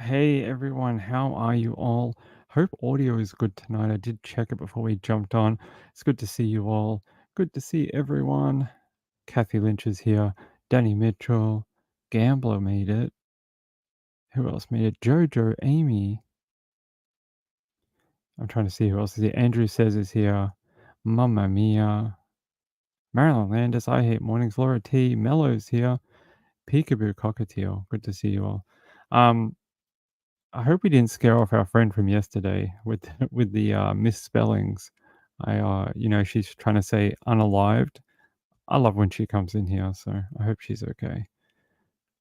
Hey everyone, how are you all? Hope audio is good tonight. I did check it before we jumped on. It's good to see you all. Good to see everyone. Kathy Lynch is here. Danny Mitchell. Gambler made it. Who else made it? Jojo, Amy. I'm trying to see who else is here. Andrew says is here. Mamma Mia. Marilyn Landis. I hate mornings. Laura T. Mellows here. Peekaboo Cockatiel. Good to see you all. Um, I hope we didn't scare off our friend from yesterday with with the misspellings. She's trying to say unalived. I love when she comes in here, so I hope she's okay.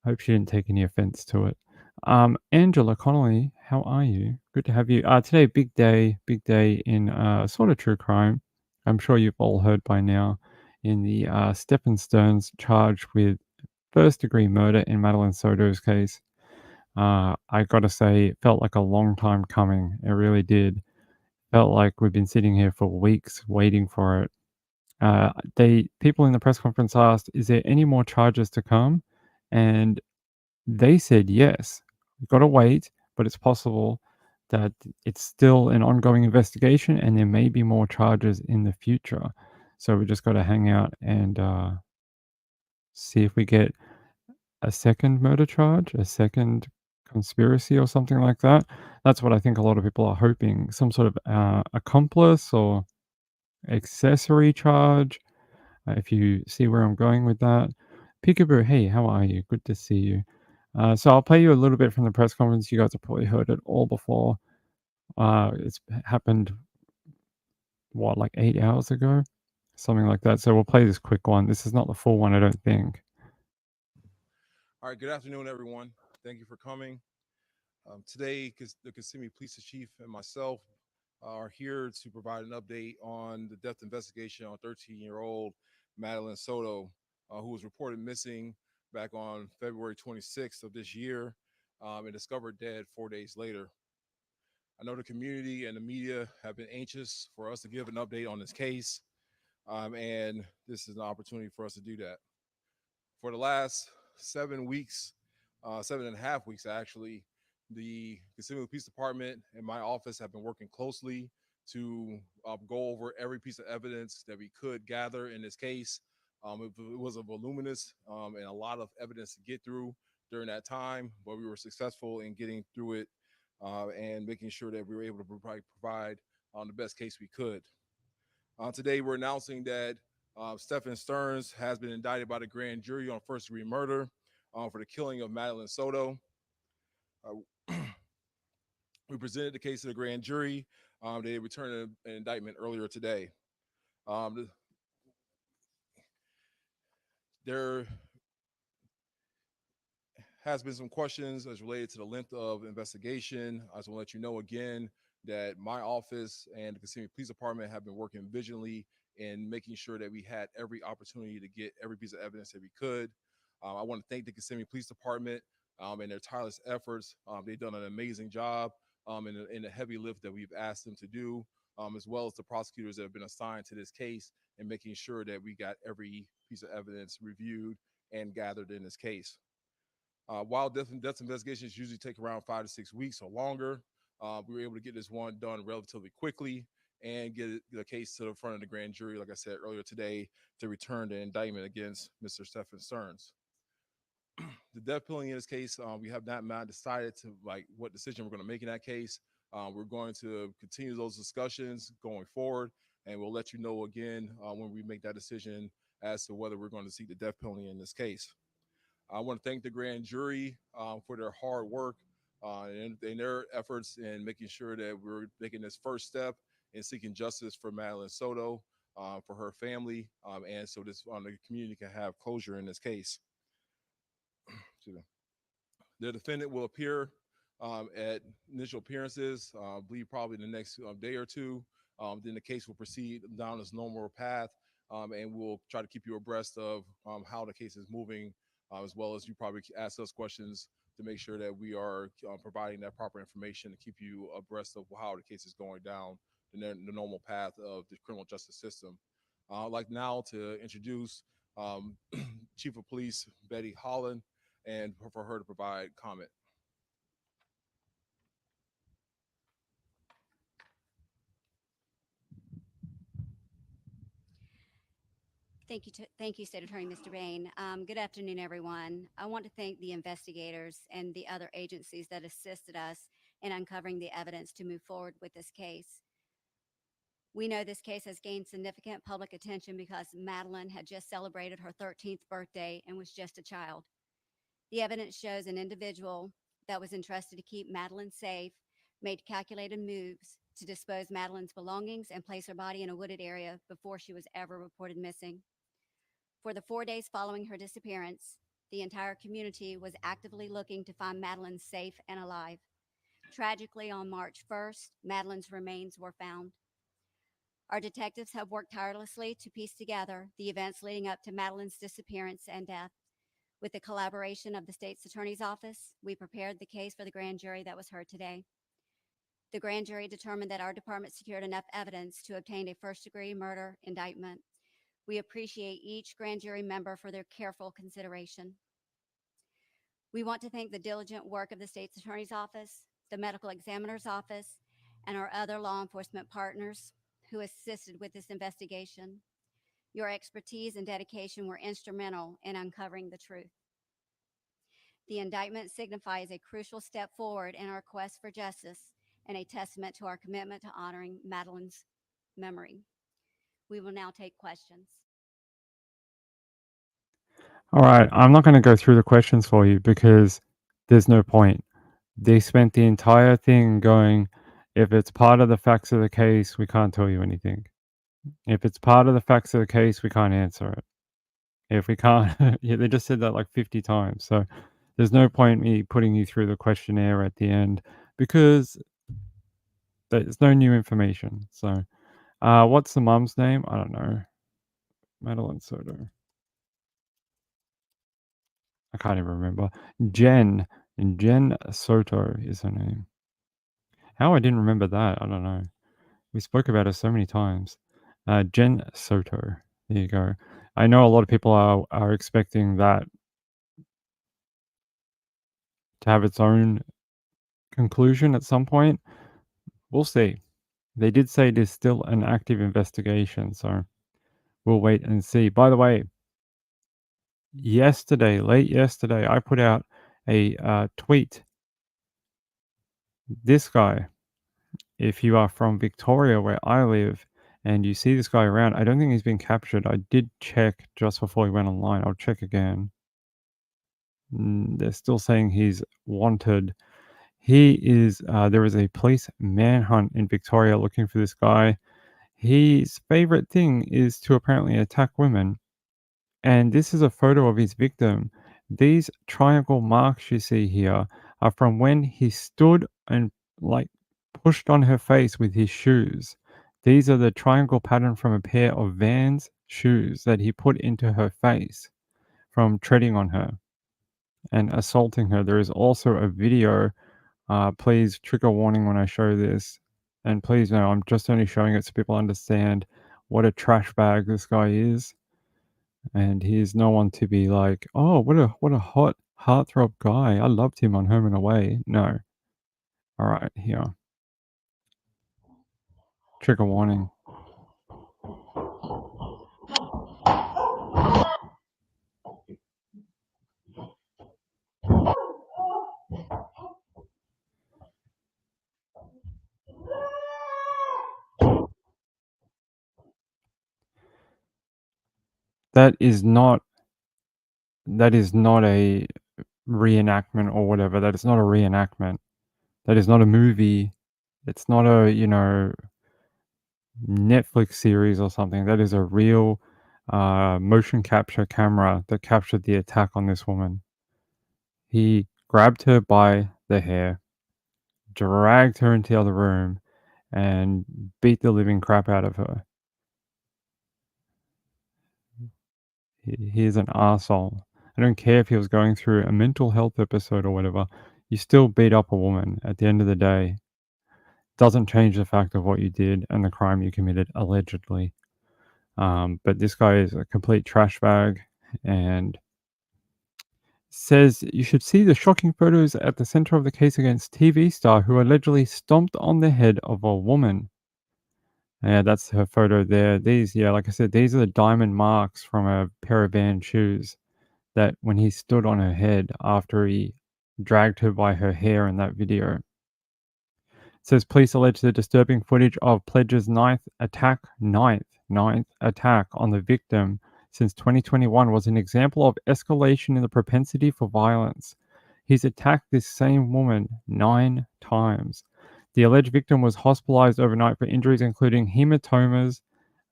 I hope she didn't take any offense to it. Angela Connolly, how are you? Good to have you. Today, big day in sort of true crime. I'm sure you've all heard by now in the Stephen Stearns charged with first degree murder in Madeline Soto's case. I gotta say, it felt like a long time coming. It really did. Felt like we've been sitting here for weeks waiting for it. They people in the press conference asked, "Is there any more charges to come?" And they said yes. We've got to wait, but it's possible that it's still an ongoing investigation, and there may be more charges in the future. So we just got to hang out and see if we get a second murder charge, a second conspiracy or something like that. That's what I think a lot of people are hoping, some sort of, accomplice or accessory charge, if you see where I'm going with that. Peekaboo, hey, how are you? Good to see you. So I'll play you a little bit from the press conference. You guys have probably heard it all before. It's happened, what, like 8 hours ago? Something like that. So we'll play this quick one. This is not the full one, I don't think. All right, good afternoon, everyone. Thank you for coming. Today, the Kissimmee Police Chief and myself are here to provide an update on the death investigation on 13-year-old Madeline Soto, who was reported missing back on February 26th of this year and discovered dead 4 days later. I know the community and the media have been anxious for us to give an update on this case, and this is an opportunity for us to do that. For the last 7 weeks, 7.5 weeks actually, the Kissimmee Police Department and my office have been working closely to go over every piece of evidence that we could gather in this case. It was a voluminous and a lot of evidence to get through during that time, but we were successful in getting through it and making sure that we were able to provide the best case we could. Today, we're announcing that Stephen Stearns has been indicted by the grand jury on first degree murder for the killing of Madeline Soto. Uh, we presented the case to the grand jury. They returned an indictment earlier today. Um, there has been some questions as related to the length of investigation. I just want to let you know again that my office and the Kissimmee Police Department have been working vigilantly in making sure that we had every opportunity to get every piece of evidence that we could. I want to thank the Kissimmee Police Department and their tireless efforts. They've done an amazing job in the heavy lift that we've asked them to do, as well as the prosecutors that have been assigned to this case and making sure that we got every piece of evidence reviewed and gathered in this case. While death investigations usually take around 5 to 6 weeks or longer, we were able to get this one done relatively quickly and get the case to the front of the grand jury, like I said earlier today, to return the indictment against Mr. Stephen Stearns. The death penalty in this case, we have not decided to like what decision we're going to make in that case. We're going to continue those discussions going forward, and we'll let you know again when we make that decision as to whether we're going to seek the death penalty in this case. I want to thank the grand jury for their hard work and their efforts in making sure that we're making this first step in seeking justice for Madeline Soto, for her family, and so this the community can have closure in this case. The defendant will appear at initial appearances, I believe probably the next day or two. Then the case will proceed down its normal path, and we'll try to keep you abreast of how the case is moving, as well as you probably ask us questions to make sure that we are providing that proper information to keep you abreast of how the case is going down the normal path of the criminal justice system. I'd like now to introduce Chief of Police Betty Holland and for her to provide comment. Thank you, State Attorney Mr. Bain. Good afternoon, everyone. I want to thank the investigators and the other agencies that assisted us in uncovering the evidence to move forward with this case. We know this case has gained significant public attention because Madeline had just celebrated her 13th birthday and was just a child. The evidence shows an individual that was entrusted to keep Madeline safe made calculated moves to dispose Madeline's belongings and place her body in a wooded area before she was ever reported missing. For the 4 days following her disappearance, the entire community was actively looking to find Madeline safe and alive. Tragically, on March 1st, Madeline's remains were found. Our detectives have worked tirelessly to piece together the events leading up to Madeline's disappearance and death. With the collaboration of the state's attorney's office, we prepared the case for the grand jury that was heard today. The grand jury determined that our department secured enough evidence to obtain a first-degree murder indictment. We appreciate each grand jury member for their careful consideration. We want to thank the diligent work of the state's attorney's office, the medical examiner's office, and our other law enforcement partners who assisted with this investigation. Your expertise and dedication were instrumental in uncovering the truth. The indictment signifies a crucial step forward in our quest for justice and a testament to our commitment to honoring Madeline's memory. We will now take questions. All right, I'm not going to go through the questions for you because there's no point. They spent the entire thing going, if it's part of the facts of the case, we can't tell you anything. If it's part of the facts of the case, we can't answer it. If we can't, yeah, they just said that like 50 times. So there's no point me putting you through the questionnaire at the end because there's no new information. So, what's the mum's name? I don't know. Madeline Soto. I can't even remember. Jen. Jen Soto is her name. How I didn't remember that, I don't know. We spoke about her so many times. Jen Soto. There you go. I know a lot of people are expecting that to have its own conclusion at some point. We'll see. They did say it is still an active investigation, so we'll wait and see. By the way, late yesterday, I put out a tweet. This guy, if you are from Victoria, where I live, and you see this guy around, I don't think he's been captured. I did check just before he went online. I'll check again. They're still saying he's wanted. There is a police manhunt in Victoria looking for this guy. His favorite thing is to apparently attack women. And this is a photo of his victim. These triangle marks you see here are from when he stood and like pushed on her face with his shoes. These are the triangle pattern from a pair of Vans shoes that he put into her face from treading on her and assaulting her. There is also a video. Please, trigger warning when I show this. And please know, I'm just only showing it so people understand what a trash bag this guy is. And he's no one to be like, oh, what a hot heartthrob guy. I loved him on Home and Away. No. All right, here. Trigger warning. That is not a reenactment or whatever. That is not a reenactment. That is not a movie. It's not a, Netflix series or something. That is a real motion capture camera that captured the attack on this woman. He grabbed her by the hair, dragged her into the other room, and beat the living crap out of her. He is an arsehole. I don't care if he was going through a mental health episode or whatever. You still beat up a woman at the end of the day. Doesn't change the fact of what you did and the crime you committed, allegedly. But this guy is a complete trash bag and says you should see the shocking photos at the center of the case against TV star who allegedly stomped on the head of a woman. Yeah, that's her photo there. These, yeah, like I said, these are the diamond marks from a pair of Vans shoes that when he stood on her head after he dragged her by her hair in that video. Says police allege the disturbing footage of Pledge's ninth attack on the victim since 2021 was an example of escalation in the propensity for violence. He's attacked this same woman 9 times. The alleged victim was hospitalized overnight for injuries including hematomas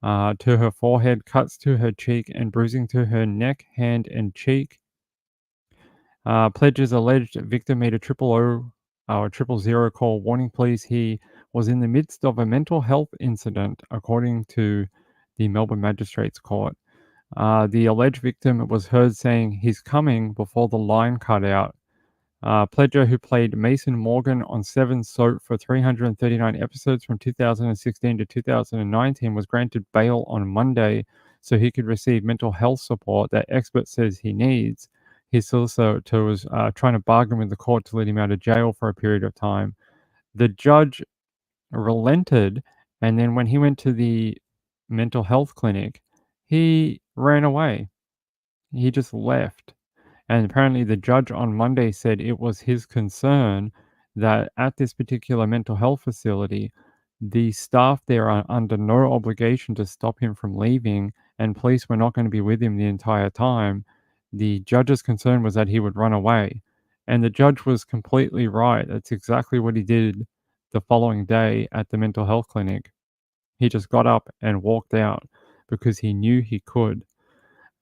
to her forehead, cuts to her cheek, and bruising to her neck, hand, and cheek. Pledge's alleged victim made a 000 call warning police he was in the midst of a mental health incident, according to the Melbourne Magistrates Court. The alleged victim was heard saying, "He's coming," before the line cut out. Pledger, who played Mason Morgan on Seven soap for 339 episodes from 2016 to 2019, was granted bail on Monday so he could receive mental health support that expert says he needs. His solicitor was trying to bargain with the court to let him out of jail for a period of time. The judge relented, and then when he went to the mental health clinic, he ran away. He just left. And apparently, the judge on Monday said it was his concern that at this particular mental health facility, the staff there are under no obligation to stop him from leaving, and police were not going to be with him the entire time. The judge's concern was that he would run away. And the judge was completely right. That's exactly what he did the following day at the mental health clinic. He just got up and walked out because he knew he could.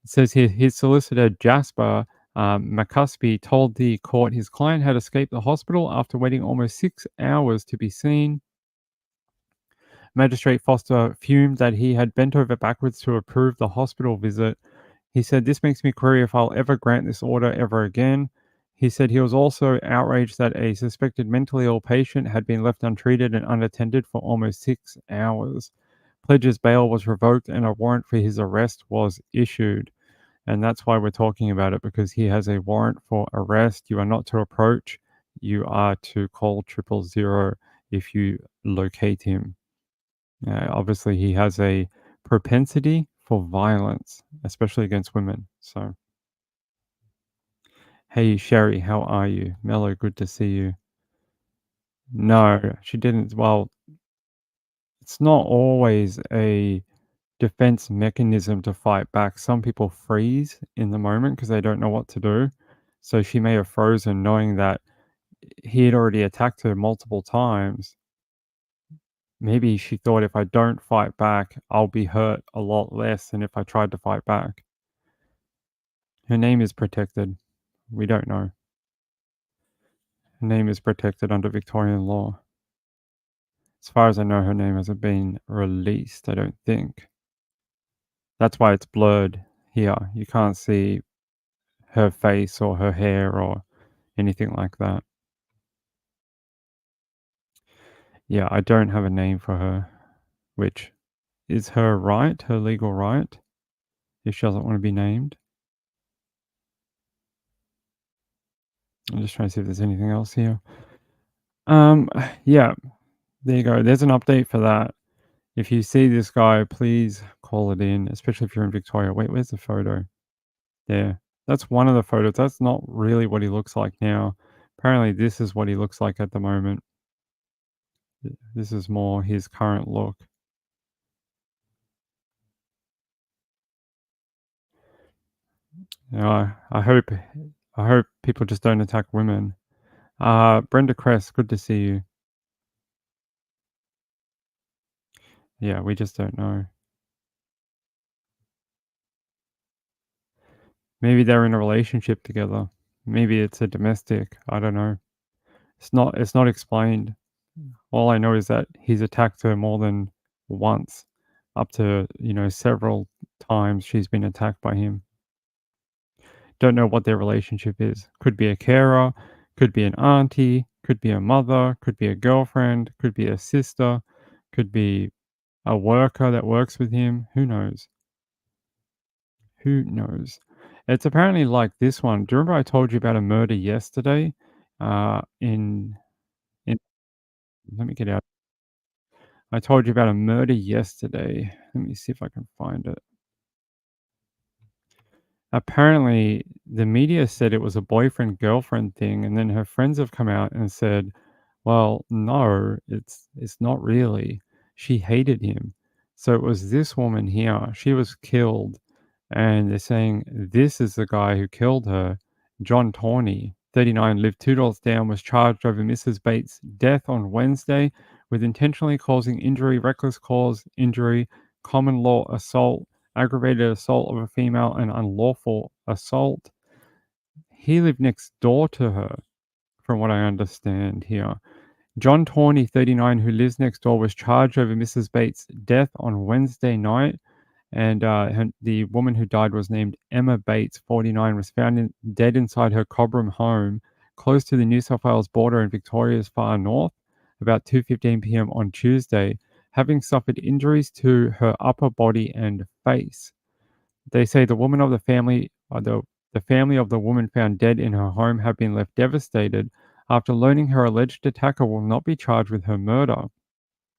It says here his solicitor, Jasper McCuspy, told the court his client had escaped the hospital after waiting almost 6 hours to be seen. Magistrate Foster fumed that he had bent over backwards to approve the hospital visit. He said, "This makes me query if I'll ever grant this order ever again." He said he was also outraged that a suspected mentally ill patient had been left untreated and unattended for almost 6 hours. Pledge's bail was revoked and a warrant for his arrest was issued. And that's why we're talking about it, because he has a warrant for arrest. You are not to approach. You are to call 000 if you locate him. Obviously, he has a propensity for violence, especially against women. So, hey, Sherry, how are you? Mello, good to see you. No, she didn't. Well, it's not always a defense mechanism to fight back. Some people freeze in the moment because they don't know what to do. So she may have frozen knowing that he had already attacked her multiple times. Maybe she thought if I don't fight back, I'll be hurt a lot less than if I tried to fight back. Her name is protected. We don't know. Her name is protected under Victorian law. As far as I know, her name hasn't been released, I don't think. That's why it's blurred here. You can't see her face or her hair or anything like that. Yeah, I don't have a name for her, which is her right, her legal right, if she doesn't want to be named. I'm just trying to see if there's anything else here. Yeah, there you go. There's an update for that. If you see this guy, please call it in, especially if you're in Victoria. Wait, where's the photo? There. That's one of the photos. That's not really what he looks like now. Apparently, this is what he looks like at the moment. This is more his current look. You know, I hope people just don't attack women. Brenda Cress, good to see you. Yeah, we just don't know. Maybe they're in a relationship together. Maybe it's a domestic. I don't know. It's not explained. All I know is that he's attacked her more than once, up to, several times she's been attacked by him. Don't know what their relationship is. Could be a carer, could be an auntie, could be a mother, could be a girlfriend, could be a sister, could be a worker that works with him. Who knows? Who knows? It's apparently like this one. Do you remember I told you about a murder yesterday? In let me get out. I told you about a murder yesterday. Let me see if I can find it. Apparently, the media said it was a boyfriend-girlfriend thing, and then her friends have come out and said, "Well, no, it's not really. She hated him." So it was this woman here. She was killed, and they're saying this is the guy who killed her. John Tawney, 39, lived 2 doors down, was charged over Mrs. Bates' death on Wednesday with intentionally causing injury, reckless cause injury, common law assault, aggravated assault of a female, and unlawful assault. He lived next door to her, from what I understand here. John Tawney, 39, who lives next door, was charged over Mrs. Bates' death on Wednesday night. And the woman who died was named Emma Bates, 49, was found dead inside her Cobram home, close to the New South Wales border in Victoria's far north, about 2:15 p.m. on Tuesday, having suffered injuries to her upper body and face. They say the woman of the family, the family of the woman found dead in her home have been left devastated after learning her alleged attacker will not be charged with her murder.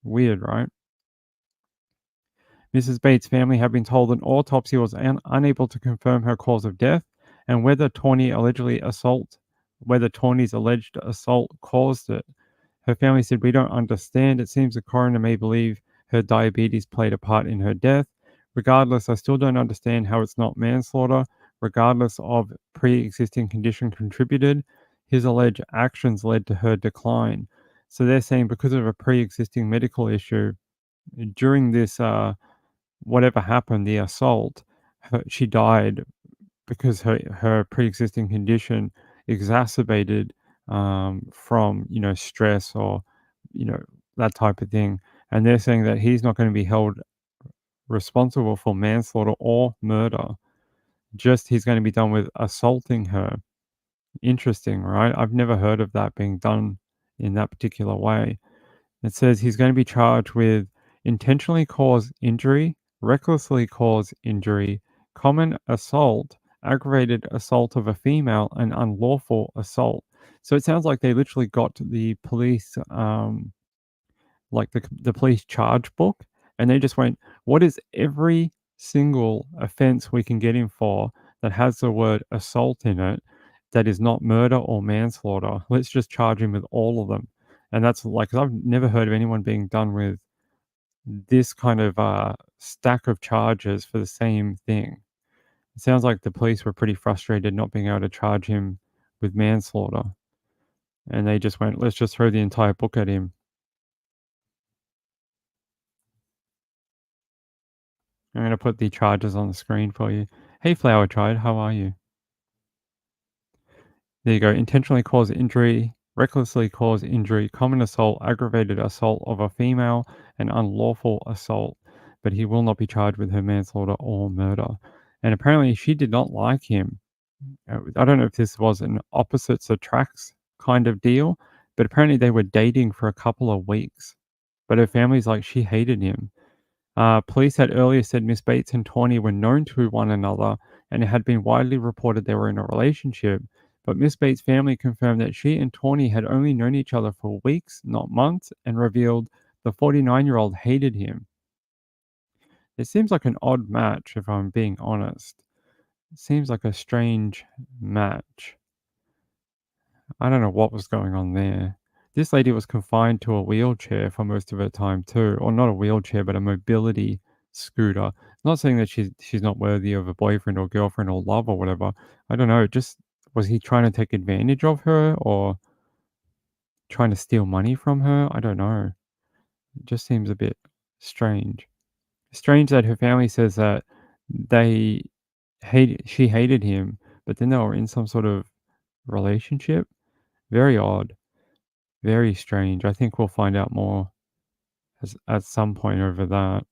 Weird, right? Mrs. Bates' family have been told an autopsy was unable to confirm her cause of death and whether Tawney's alleged assault caused it. Her family said, "We don't understand. It seems the coroner may believe her diabetes played a part in her death. Regardless, I still don't understand how it's not manslaughter. Regardless of pre-existing condition contributed, his alleged actions led to her decline." So they're saying because of a pre-existing medical issue, during this whatever happened, the assault, she died because her pre-existing condition exacerbated from stress or you know that type of thing. And they're saying that he's not going to be held responsible for manslaughter or murder. Just he's going to be done with assaulting her. Interesting, right? I've never heard of that being done in that particular way. It says he's going to be charged with intentionally cause injury, recklessly cause injury, common assault, aggravated assault of a female, and unlawful assault. So it sounds like they literally got the police, like the police charge book, and they just went, "What is every single offense we can get him for that has the word assault in it that is not murder or manslaughter? Let's just charge him with all of them." And that's like, 'cause I've never heard of anyone being done with this kind of stack of charges for the same thing. It sounds like the police were pretty frustrated not being able to charge him with manslaughter. And they just went, let's just throw the entire book at him. I'm going to put the charges on the screen for you. Hey, Flower Child, how are you? There you go. Intentionally cause injury, recklessly cause injury, common assault, aggravated assault of a female, and unlawful assault. But he will not be charged with her manslaughter or murder. And apparently, she did not like him. I don't know if this was an opposites attracts kind of deal, but apparently they were dating for a couple of weeks. But her family's like, she hated him. Police had earlier said Miss Bates and Tawney were known to one another, and it had been widely reported they were in a relationship. But Miss Bates' family confirmed that she and Tawney had only known each other for weeks, not months, and revealed the 49-year-old hated him. It seems like an odd match, if I'm being honest. It seems like a strange match. I don't know what was going on there. This lady was confined to a wheelchair for most of her time too, or not a wheelchair, but a mobility scooter. Not saying that she's not worthy of a boyfriend or girlfriend or love or whatever. I don't know. Just was he trying to take advantage of her or trying to steal money from her? I don't know. It just seems a bit strange. Strange that her family says that they she hated him, but then they were in some sort of relationship. Very odd. Very strange. I think we'll find out more at some point over that.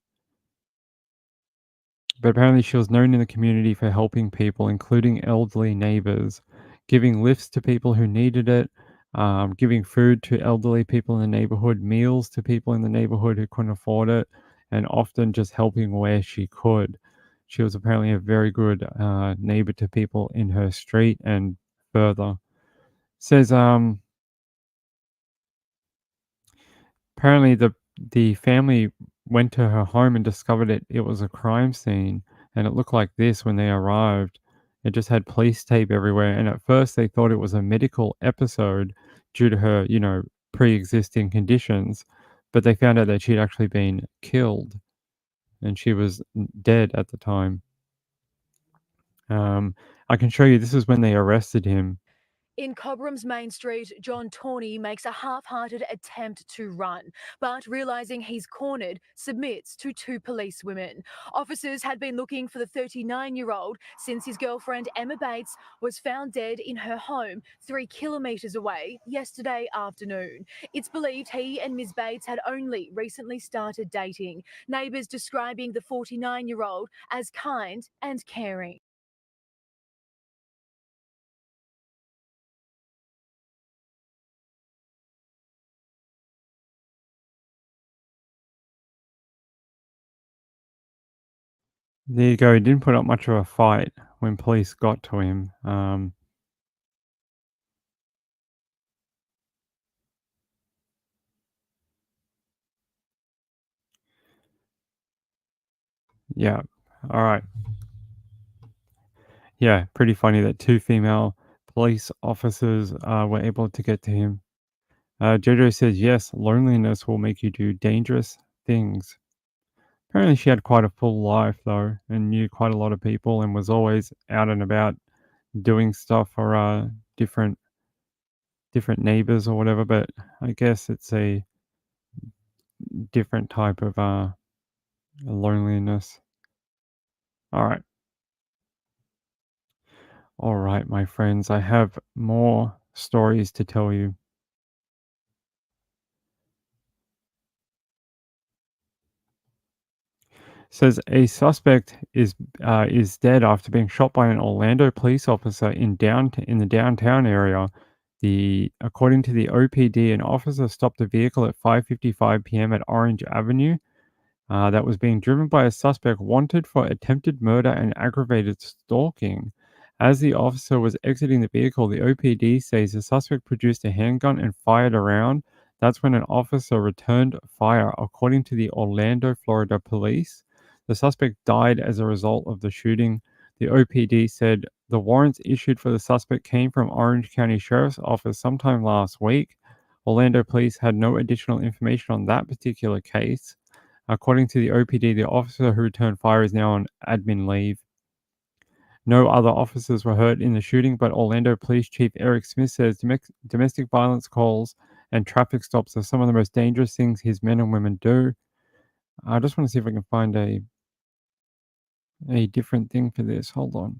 But apparently, she was known in the community for helping people, including elderly neighbors, giving lifts to people who needed it, giving food to elderly people in the neighborhood, meals to people in the neighborhood who couldn't afford it, and often just helping where she could. She was apparently a very good neighbor to people in her street and further. Says apparently, the the family went to her home and discovered it was a crime scene, and it looked like this when they arrived. It just had police tape everywhere, and at first they thought it was a medical episode due to her, pre-existing conditions, but they found out that she'd actually been killed, and she was dead at the time. I can show you, this is when they arrested him. In Cobram's Main Street, John Tawney makes a half-hearted attempt to run, but realising he's cornered, submits to two policewomen. Officers had been looking for the 39-year-old since his girlfriend Emma Bates was found dead in her home 3 kilometres away yesterday afternoon. It's believed he and Ms Bates had only recently started dating. Neighbours describing the 49-year-old as kind and caring. There you go, he didn't put up much of a fight when police got to him. Yeah, alright. Yeah, pretty funny that 2 female police officers, were able to get to him. Jojo says, "Yes, loneliness will make you do dangerous things." Apparently she had quite a full life though, and knew quite a lot of people, and was always out and about doing stuff for, different neighbors or whatever, but I guess it's a different type of, loneliness. Alright. Alright, my friends, I have more stories to tell you. Says a suspect is dead after being shot by an Orlando police officer in the downtown area. According to the OPD, an officer stopped a vehicle at 5:55 p.m. at Orange Avenue that was being driven by a suspect wanted for attempted murder and aggravated stalking. As the officer was exiting the vehicle, the OPD says the suspect produced a handgun and fired a round. That's when an officer returned fire, according to the Orlando, Florida police. The suspect died as a result of the shooting. The OPD said the warrants issued for the suspect came from Orange County Sheriff's Office sometime last week. Orlando police had no additional information on that particular case. According to the OPD, the officer who returned fire is now on admin leave. No other officers were hurt in the shooting, but Orlando Police Chief Eric Smith says domestic violence calls and traffic stops are some of the most dangerous things his men and women do. I just want to see if I can find a different thing for this. Hold on.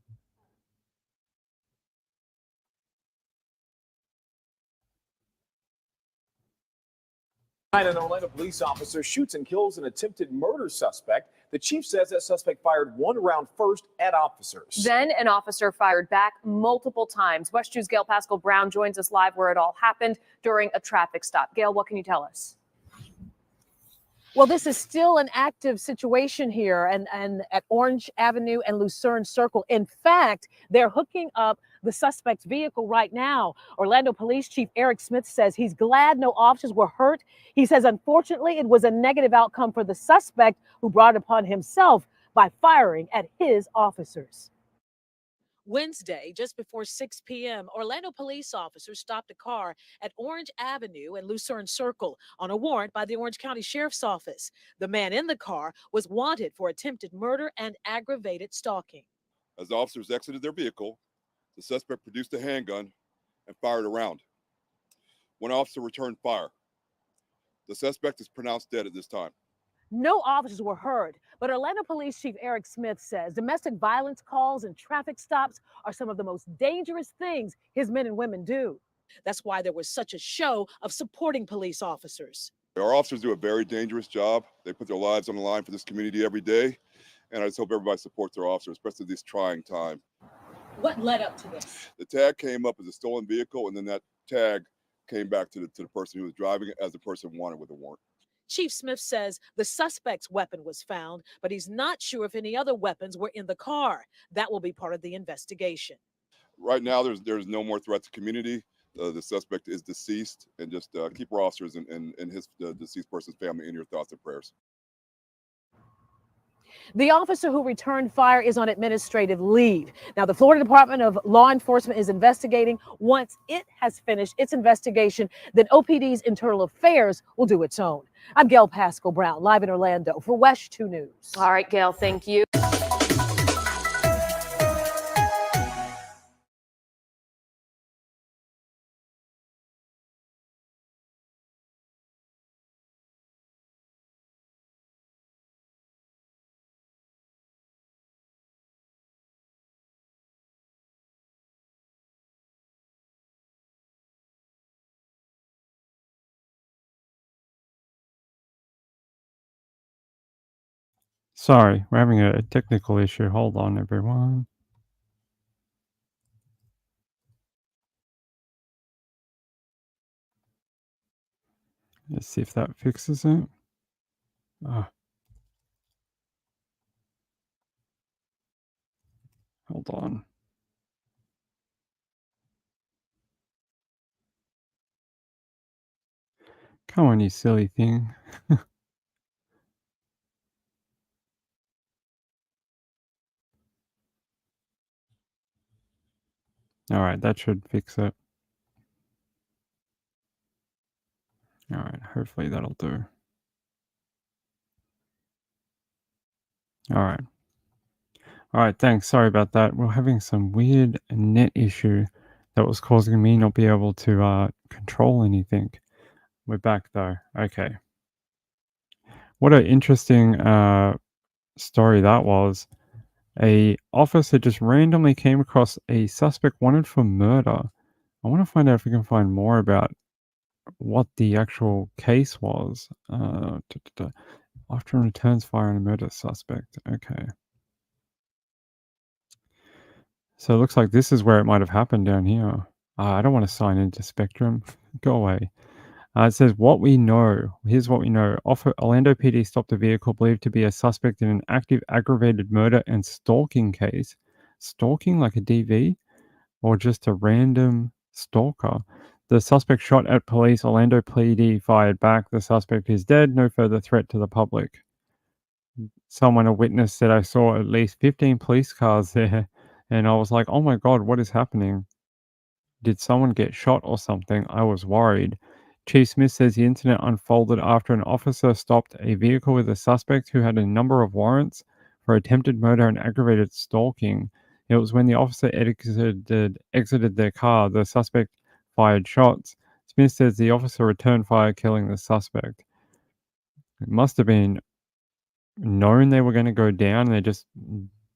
An Orlando police officer shoots and kills an attempted murder suspect. The chief says that suspect fired one round first at officers. Then an officer fired back multiple times. West 2's Gail Pascal Brown joins us live where it all happened during a traffic stop. Gail, what can you tell us? Well, this is still an active situation here and at Orange Avenue and Lucerne Circle. In fact, they're hooking up the suspect's vehicle right now. Orlando Police Chief Eric Smith says he's glad no officers were hurt. He says, unfortunately, it was a negative outcome for the suspect who brought it upon himself by firing at his officers. Wednesday, just before 6 p.m., Orlando police officers stopped a car at Orange Avenue and Lucerne Circle on a warrant by the Orange County Sheriff's Office. The man in the car was wanted for attempted murder and aggravated stalking. As the officers exited their vehicle, the suspect produced a handgun and fired a round. One officer returned fire. The suspect is pronounced dead at this time. No officers were hurt, but Orlando Police Chief Eric Smith says domestic violence calls and traffic stops are some of the most dangerous things his men and women do. That's why there was such a show of supporting police officers. Our officers do a very dangerous job. They put their lives on the line for this community every day, and I just hope everybody supports their officers, especially this trying time. What led up to this? The tag came up as a stolen vehicle, and then that tag came back to the person who was driving it as the person wanted with a warrant. Chief Smith says the suspect's weapon was found, but he's not sure if any other weapons were in the car. That will be part of the investigation. Right now, there's no more threat to community. the suspect is deceased, and just keep our officers and his deceased person's family in your thoughts and prayers. The officer who returned fire is on administrative leave. Now, the Florida Department of Law Enforcement is investigating. Once it has finished its investigation, then OPD's Internal Affairs will do its own. I'm Gail Pascal Brown, live in Orlando for WESH 2 News. All right, Gail, thank you. Sorry, we're having a technical issue. Hold on, everyone. Let's see if that fixes it. Ah. Hold on. Come on, you silly thing. All right, that should fix it. All right, hopefully that'll do. All right. All right, thanks. Sorry about that. We're having some weird net issue that was causing me not be able to control anything. We're back though. Okay. What an interesting story that was. A officer just randomly came across a suspect wanted for murder. I want to find out if we can find more about what the actual case was. After returns fire on a murder suspect. Okay. So it looks like this is where it might have happened down here. I don't want to sign into Spectrum. Go away. It says what we know. Here's what we know. Orlando PD stopped a vehicle believed to be a suspect in an active aggravated murder and stalking case. Stalking like a DV? Or just a random stalker? The suspect shot at police. Orlando PD fired back. The suspect is dead. No further threat to the public. Someone, a witness, said I saw at least 15 police cars there. And I was like, oh my God, what is happening? Did someone get shot or something? I was worried. Chief Smith says the incident unfolded after an officer stopped a vehicle with a suspect who had a number of warrants for attempted murder and aggravated stalking. It was when the officer exited their car, the suspect fired shots. Smith says the officer returned fire, killing the suspect. It must have been known they were going to go down, and they just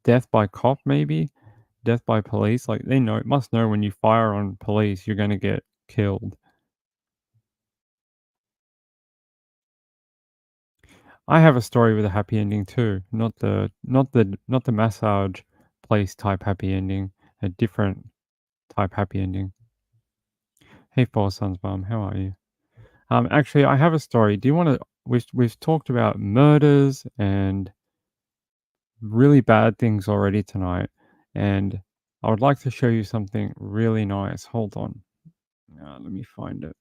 death by cop, maybe death by police. Like they must know when you fire on police, you're going to get killed. I have a story with a happy ending too, not the massage place type happy ending, a different type happy ending. Hey, Four Sons Mum, how are you? Actually, I have a story. Do you want to? We've talked about murders and really bad things already tonight, and I would like to show you something really nice. Hold on, let me find it.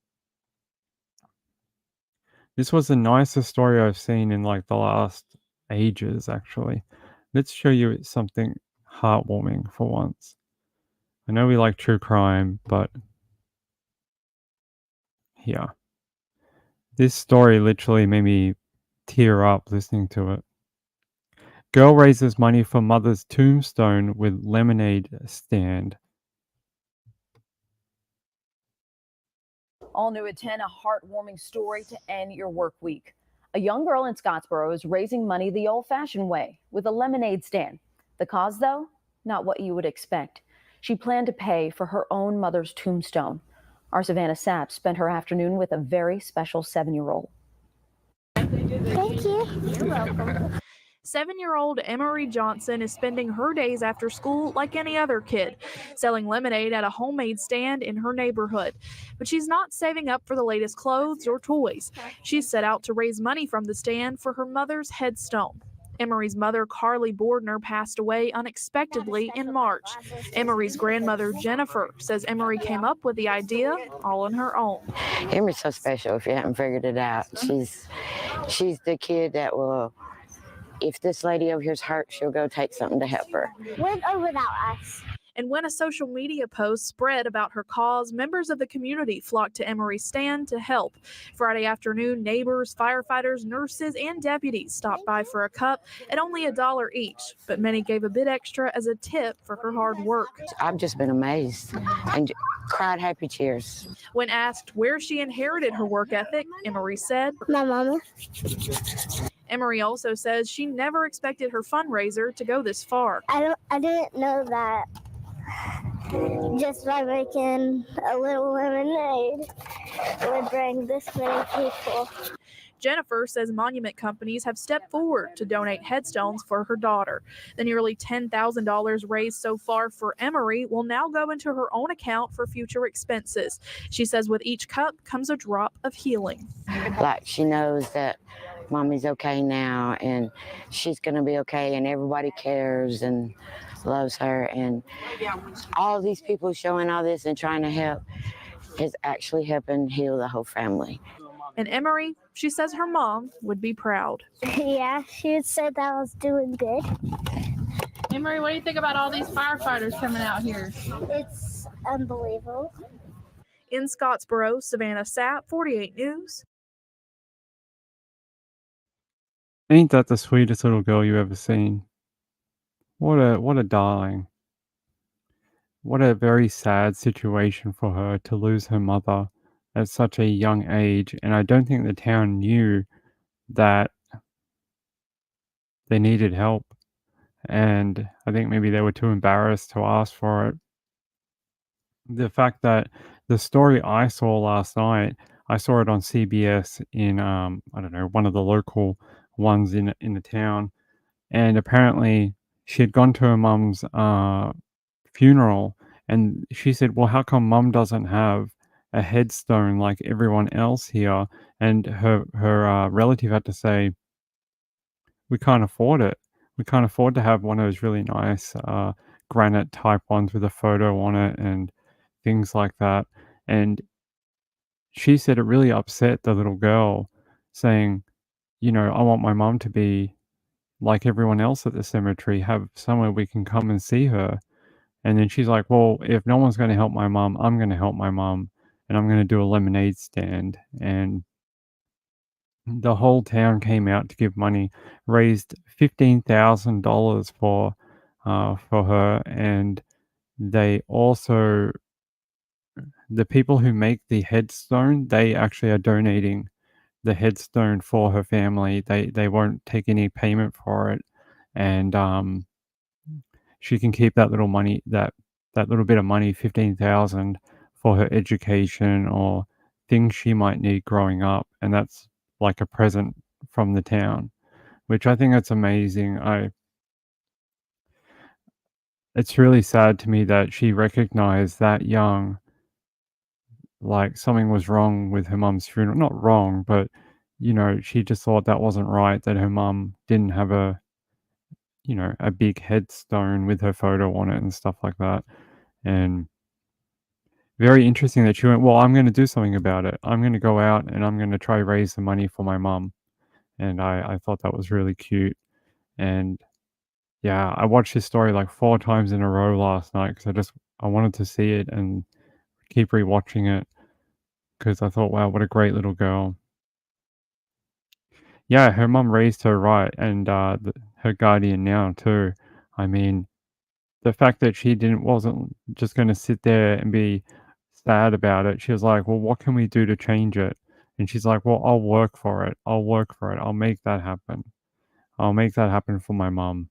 This was the nicest story I've seen in like the last ages, actually. Let's show you something heartwarming for once. I know we like true crime, but here. This story literally made me tear up listening to it. Girl raises money for mother's tombstone with lemonade stand. All new at 10, a heartwarming story to end your work week. A young girl in Scottsboro is raising money the old-fashioned way with a lemonade stand. The cause, though, not what you would expect. She planned to pay for her own mother's tombstone. Our Savannah Sapp spent her afternoon with a very special 7-year-old. Thank you. You're welcome. 7-year-old Emery Johnson is spending her days after school like any other kid, selling lemonade at a homemade stand in her neighborhood. But she's not saving up for the latest clothes or toys. She's set out to raise money from the stand for her mother's headstone. Emery's mother, Carly Bordner, passed away unexpectedly in March. Emery's grandmother, Jennifer, says Emery came up with the idea all on her own. Emery's so special if you haven't figured it out. She's the kid that will, if this lady over here's hurt, she'll go take something to help her. With or without us. And when a social media post spread about her cause, members of the community flocked to Emery's stand to help. Friday afternoon, neighbors, firefighters, nurses, and deputies stopped by for a cup at only $1 each, but many gave a bit extra as a tip for her hard work. I've just been amazed and cried happy tears. When asked where she inherited her work ethic, Emery said, "My mama." Emery also says she never expected her fundraiser to go this far. I didn't know that just by making a little lemonade would bring this many people. Jennifer says monument companies have stepped forward to donate headstones for her daughter. The nearly $10,000 raised so far for Emery will now go into her own account for future expenses. She says with each cup comes a drop of healing. Like she knows that mommy's okay now and she's going to be okay and everybody cares and loves her, and all these people showing all this and trying to help is actually helping heal the whole family. And Emery, she says her mom would be proud. Yeah, she would say that I was doing good. Emery, what do you think about all these firefighters coming out here? It's unbelievable. In Scottsboro, Savannah Sapp, 48 News. Ain't that the sweetest little girl you ever seen? What a darling. What a very sad situation for her to lose her mother at such a young age. And I don't think the town knew that they needed help. And I think maybe they were too embarrassed to ask for it. The fact that the story I saw last night, I saw it on CBS in, I don't know, one of the local ones in the town. And apparently she had gone to her mum's funeral, and she said, well, how come mum doesn't have a headstone like everyone else here? And her relative had to say, we can't afford it. We can't afford to have one of those really nice granite type ones with a photo on it and things like that. And she said it really upset the little girl, saying, you know, I want my mum to be like everyone else at the cemetery, have somewhere we can come and see her. And then she's like, well, if no one's going to help my mom, I'm going to help my mom, and I'm going to do a lemonade stand. And the whole town came out to give money, raised $15,000 for her. And they also, the people who make the headstone, they actually are donating the headstone for her family. They won't take any payment for it, and she can keep that little money, that little bit of money, $15,000, for her education or things she might need growing up, and that's like a present from the town, which I think that's amazing. It's really sad to me that she recognized that young, like something was wrong with her mum's funeral. Not wrong, but you know, she just thought that wasn't right, that her mum didn't have a big headstone with her photo on it and stuff like that. And very interesting that she went, well, I'm going to do something about it. I'm going to go out and I'm going to try raise the money for my mum. And I thought that was really cute. And yeah, I watched this story like 4 times in a row last night because I wanted to see it and keep rewatching it because I thought, wow, what a great little girl. Yeah, her mum raised her right, and her guardian now too. I mean, the fact that she wasn't just going to sit there and be sad about it. She was like, well, what can we do to change it? And she's like, well, I'll work for it. I'll work for it. I'll make that happen. I'll make that happen for my mum.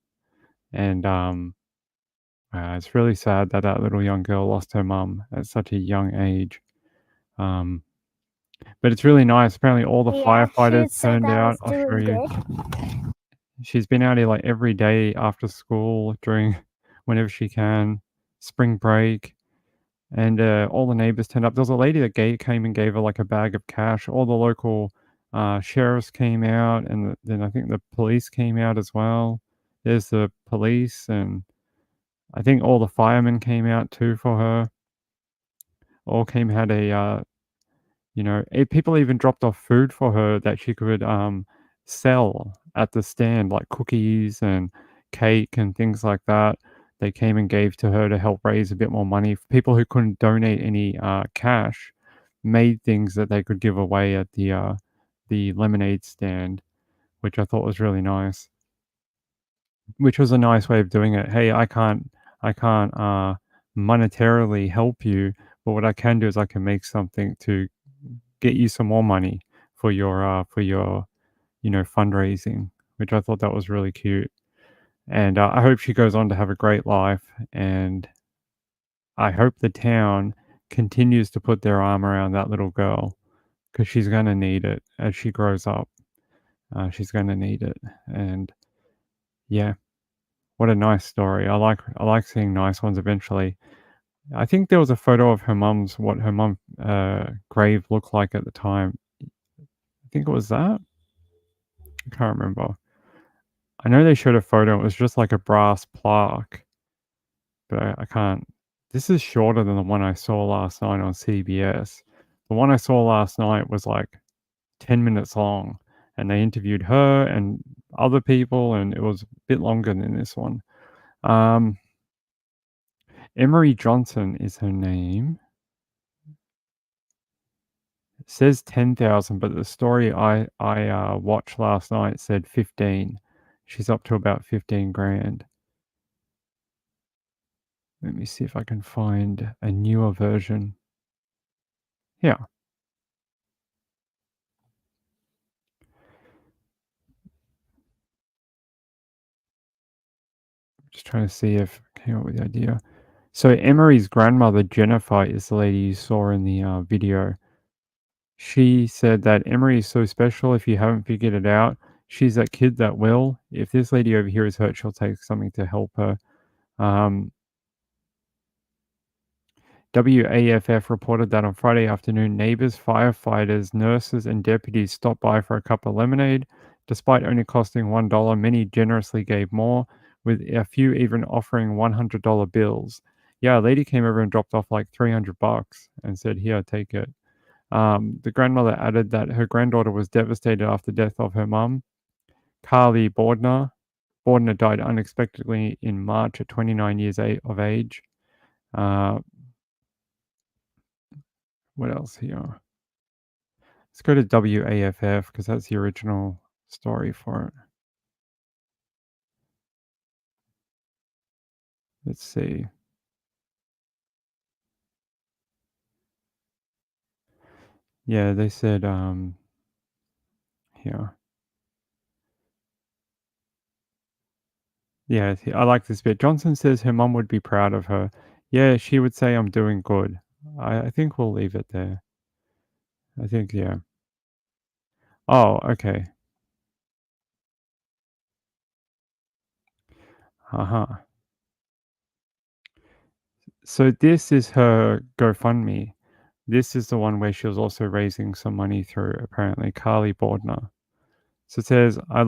And it's really sad that that little young girl lost her mum at such a young age. But it's really nice. Apparently all the firefighters turned out. I'll show you. She's been out here like every day after school, during whenever she can, spring break. And all the neighbors turned up. There was a lady that came and gave her like a bag of cash. All the local sheriffs came out, and then I think the police came out as well. There's the police, and I think all the firemen came out too for her. All came had a people even dropped off food for her that she could sell at the stand, like cookies and cake and things like that. They came and gave to her to help raise a bit more money. People who couldn't donate any cash made things that they could give away at the lemonade stand, which I thought was really nice. Which was a nice way of doing it. Hey, I can't monetarily help you, but what I can do is I can make something to get you some more money for your fundraising, which I thought that was really cute. And I hope she goes on to have a great life, and I hope the town continues to put their arm around that little girl, because she's going to need it as she grows up. She's going to need it. And yeah, what a nice story. I like seeing nice ones eventually. I think there was a photo of what her mum's grave looked like at the time. I think it was that. I can't remember. I know they showed a photo. It was just like a brass plaque, but I can't. This is shorter than the one I saw last night on CBS. The one I saw last night was like 10 minutes long, and they interviewed her and other people, and it was a bit longer than this one. Emery Johnson is her name. It says 10,000, but the story I watched last night said 15. She's up to about 15 grand. Let me see if I can find a newer version. Yeah. Just trying to see if I came up with the idea. So Emery's grandmother, Jennifer, is the lady you saw in the video. She said that Emery is so special. If you haven't figured it out, she's that kid that will. If this lady over here is hurt, she'll take something to help her. WAFF reported that on Friday afternoon, neighbors, firefighters, nurses, and deputies stopped by for a cup of lemonade. Despite only costing $1, many generously gave more, with a few even offering $100 bills. Yeah, a lady came over and dropped off like $300 and said, "Here, take it." The grandmother added that her granddaughter was devastated after the death of her mum, Carly Bordner. Bordner died unexpectedly in March at 29 years of age. What else here? Let's go to WAFF because that's the original story for it. Let's see. Yeah, they said here. Yeah, I like this bit. Johnson says her mum would be proud of her. Yeah, she would say I'm doing good. I think we'll leave it there. I think, yeah. Oh, okay. Uh-huh. So this is her GoFundMe. This is the one where she was also raising some money through, apparently, Carly Bordner. So it says, I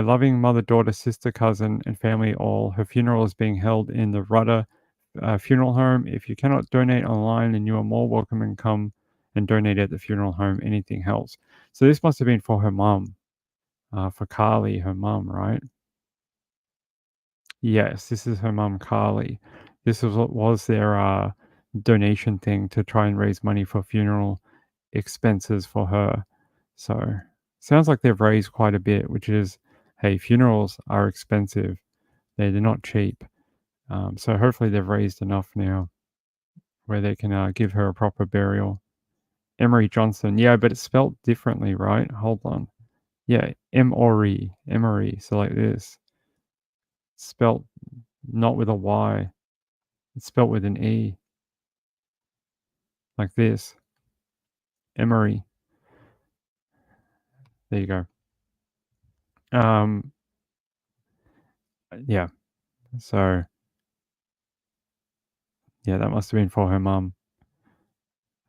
loving mother, daughter, sister, cousin, and family all. Her funeral is being held in the Rudder Funeral Home. If you cannot donate online, then you are more welcome and come and donate at the funeral home. Anything helps. So this must have been for her mum, for Carly, her mum, right? Yes, this is her mum, Carly. This was their donation thing to try and raise money for funeral expenses for her. So sounds like they've raised quite a bit, which is, hey, funerals are expensive. They're not cheap. So hopefully they've raised enough now where they can give her a proper burial. Emery Johnson. Yeah, but it's spelt differently, right? Hold on. Yeah, Emory. Emery. So like this. It's spelt not with a Y. It's spelt with an E. Like this. Emery. There you go. Yeah. So yeah, that must have been for her mum.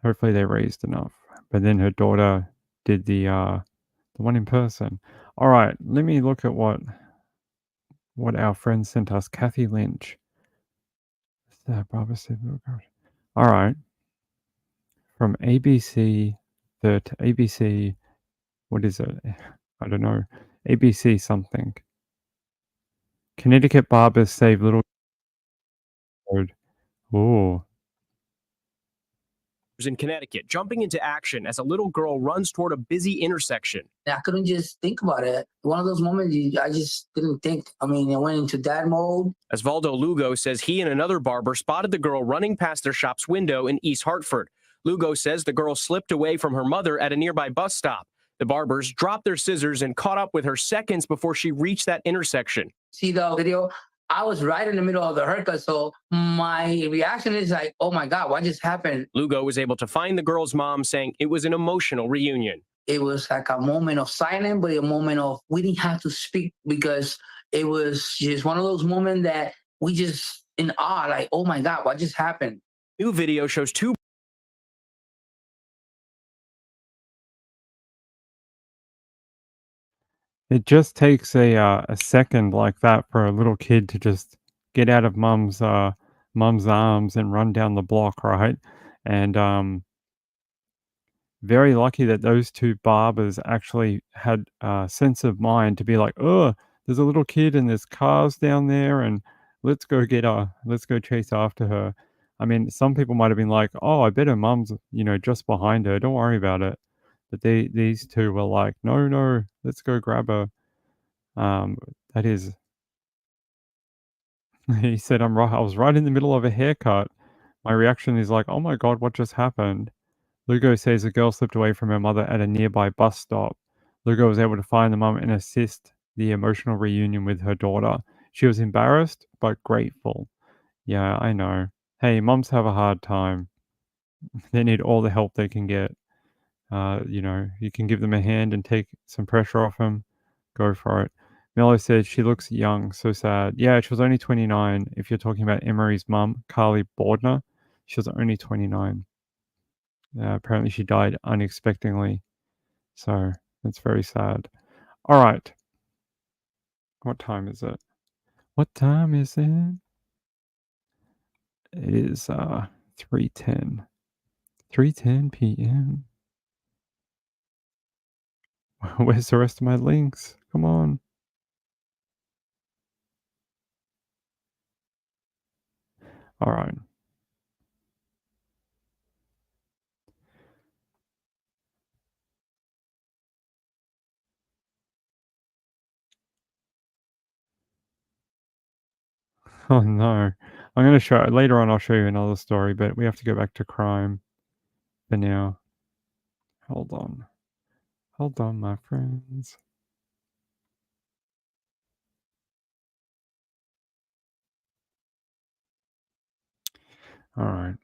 Hopefully they raised enough. But then her daughter did the one in person. All right, let me look at what our friend sent us. Kathy Lynch. Barbara said, all right, from ABC, ABC. What is it? I don't know. ABC something. Connecticut barbers save little. Oh. In Connecticut, jumping into action as a little girl runs toward a busy intersection. I couldn't just think about it. One of those moments, I just didn't think. I mean, I went into that mode. Osvaldo Lugo says he and another barber spotted the girl running past their shop's window in East Hartford. Lugo says the girl slipped away from her mother at a nearby bus stop. The barbers dropped their scissors and caught up with her seconds before she reached that intersection. See the video? I was right in the middle of the haircut, so my reaction is like, oh my God, what just happened? Lugo was able to find the girl's mom, saying it was an emotional reunion. It was like a moment of silence, but a moment of we didn't have to speak because it was just one of those moments that we just in awe, like, oh my God, what just happened? New video shows two. It just takes a second like that for a little kid to just get out of mom's arms and run down the block, right? And very lucky that those two barbers actually had a sense of mind to be like, oh, there's a little kid and there's cars down there, and let's go chase after her. I mean, some people might have been like, oh, I bet her mum's just behind her. Don't worry about it. But these two were like, no, let's go grab her. That is, he said, I was right in the middle of a haircut. My reaction is like, oh my God, what just happened? Lugo says the girl slipped away from her mother at a nearby bus stop. Lugo was able to find the mum and assist the emotional reunion with her daughter. She was embarrassed, but grateful. Yeah, I know. Hey, mums have a hard time. They need all the help they can get. You can give them a hand and take some pressure off them. Go for it. Mello said she looks young, so sad. Yeah, she was only 29. If you're talking about Emery's mum, Carly Bordner, she was only 29. Apparently she died unexpectedly. So that's very sad. All right. What time is it? What time is it? It is 3:10. 3:10 p.m. Where's the rest of my links? Come on. All right. Oh no. I'm going to show later on. I'll show you another story, but we have to go back to crime for now. Hold on, my friends. All right.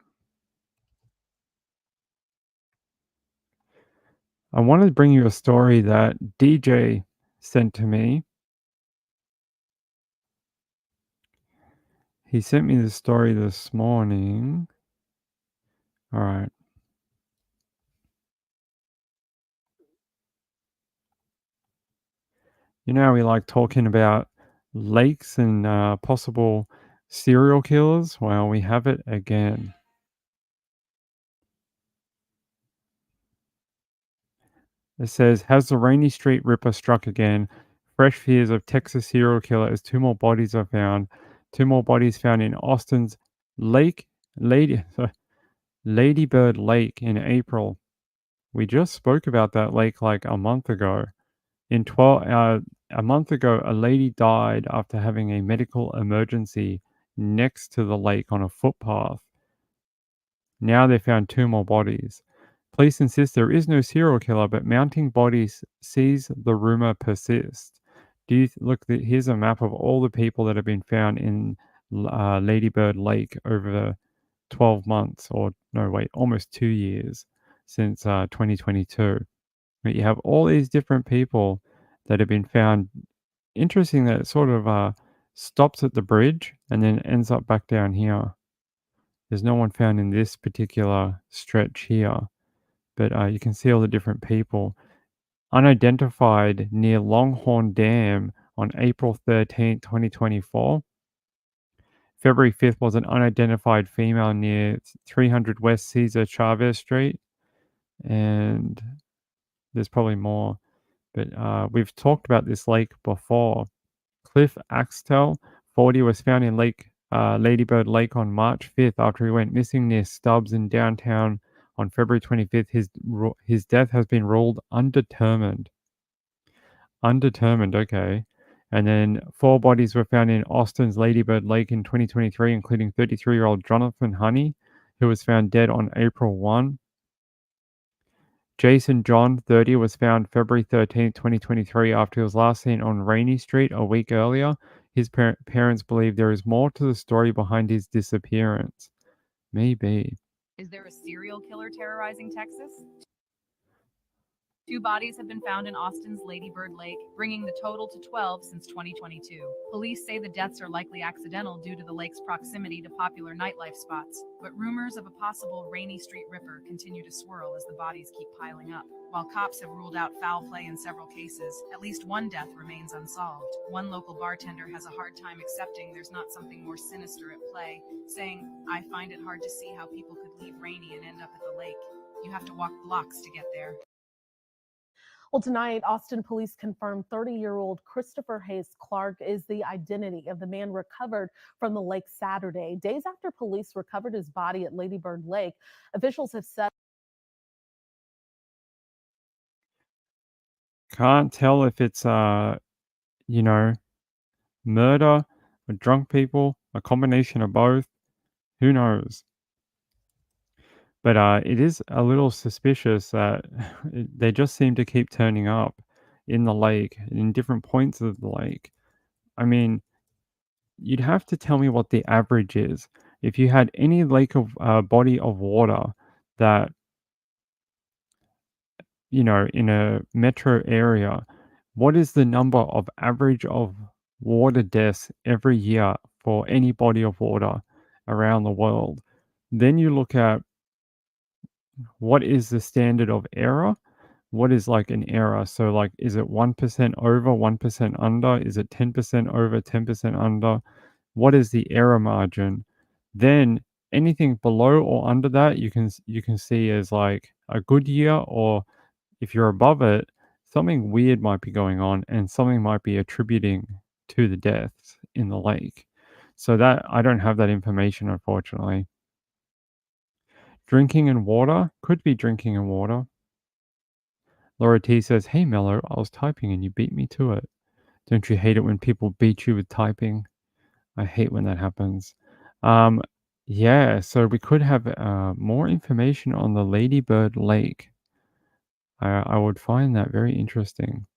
I wanted to bring you a story that DJ sent to me. He sent me the story this morning. All right. You know how we like talking about lakes and possible serial killers? Well, we have it again. It says, has the Rainy Street Ripper struck again? Fresh fears of Texas serial killer as two more bodies are found. Two more bodies found in Austin's Ladybird Lake in April. We just spoke about that lake like a month ago. A month ago, a lady died after having a medical emergency next to the lake on a footpath. Now they found two more bodies. Police insist there is no serial killer, but mounting bodies sees the rumor persist. Here's a map of all the people that have been found in Ladybird Lake over 12 months, almost 2 years since 2022. But you have all these different people that have been found. Interesting that it sort of stops at the bridge and then ends up back down here. There's no one found in this particular stretch here, but you can see all the different people. unidentified near Longhorn Dam on April 13, 2024. February 5th was an unidentified female near 300 West Cesar Chavez Street. And there's probably more. But we've talked about this lake before. Cliff Axtell, 40, was found in Ladybird Lake on March 5th after he went missing near Stubbs in downtown on February 25th. His death has been ruled undetermined. Undetermined, okay. And then 4 bodies were found in Austin's Ladybird Lake in 2023, including 33-year-old Jonathan Honey, who was found dead on April 1. Jason John, 30, was found February 13, 2023, after he was last seen on Rainey Street a week earlier. His parents believe there is more to the story behind his disappearance. Maybe. Is there a serial killer terrorizing Texas? 2 bodies have been found in Austin's Ladybird Lake, bringing the total to 12 since 2022. Police say the deaths are likely accidental due to the lake's proximity to popular nightlife spots, but rumors of a possible Rainey Street ripper continue to swirl as the bodies keep piling up. While cops have ruled out foul play in several cases, at least one death remains unsolved. One local bartender has a hard time accepting there's not something more sinister at play, saying, "I find it hard to see how people could leave Rainey and end up at the lake. You have to walk blocks to get there." Well, tonight, Austin police confirmed 30-year-old Christopher Hayes Clark is the identity of the man recovered from the lake Saturday. Days after police recovered his body at Ladybird Lake, officials have said. Can't tell if it's, murder or drunk people, a combination of both. Who knows? But it is a little suspicious that they just seem to keep turning up in the lake, in different points of the lake. I mean, you'd have to tell me what the average is. If you had any lake of body of water that, in a metro area, what is the number of average of water deaths every year for any body of water around the world? Then you look at what is the standard of error? What is like an error? So like, is it 1% over, 1% under? Is it 10% over, 10% under? What is the error margin? Then anything below or under that, you can see as like a good year, or if you're above it, something weird might be going on and something might be attributing to the deaths in the lake. So that I don't have that information, unfortunately. Drinking and water, could be drinking and water. Laura T says, "Hey Mello, I was typing and you beat me to it. Don't you hate it when people beat you with typing? I hate when that happens." Yeah, so we could have more information on the Ladybird Lake. I would find that very interesting.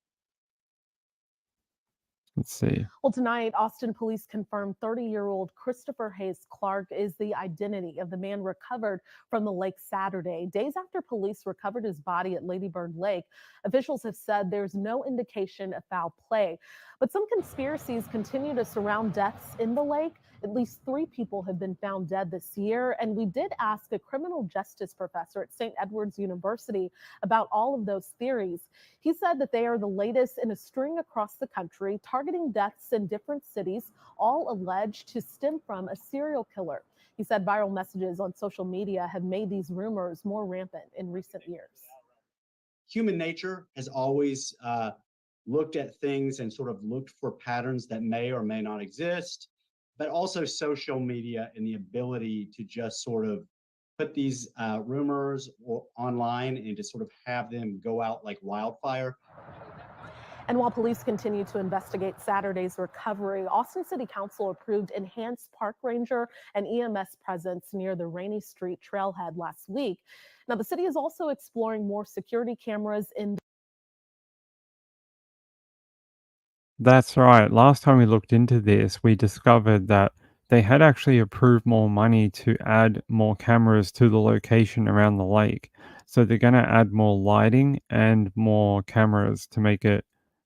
Let's see. Well, tonight, Austin police confirmed 30-year-old Christopher Hayes Clark is the identity of the man recovered from the lake Saturday. Days after police recovered his body at Ladybird Lake, officials have said there's no indication of foul play. But some conspiracies continue to surround deaths in the lake. At least 3 people have been found dead this year. And we did ask a criminal justice professor at St. Edward's University about all of those theories. He said that they are the latest in a string across the country, targeting deaths in different cities, all alleged to stem from a serial killer. He said viral messages on social media have made these rumors more rampant in recent years. Human nature has always looked at things and sort of looked for patterns that may or may not exist, but also social media and the ability to just sort of put these rumors online and to sort of have them go out like wildfire. And while police continue to investigate Saturday's recovery, Austin City Council approved enhanced park ranger and EMS presence near the Rainey Street trailhead last week. Now, the city is also exploring more security cameras in. That's right. Last time we looked into this, we discovered that they had actually approved more money to add more cameras to the location around the lake. So they're going to add more lighting and more cameras to make it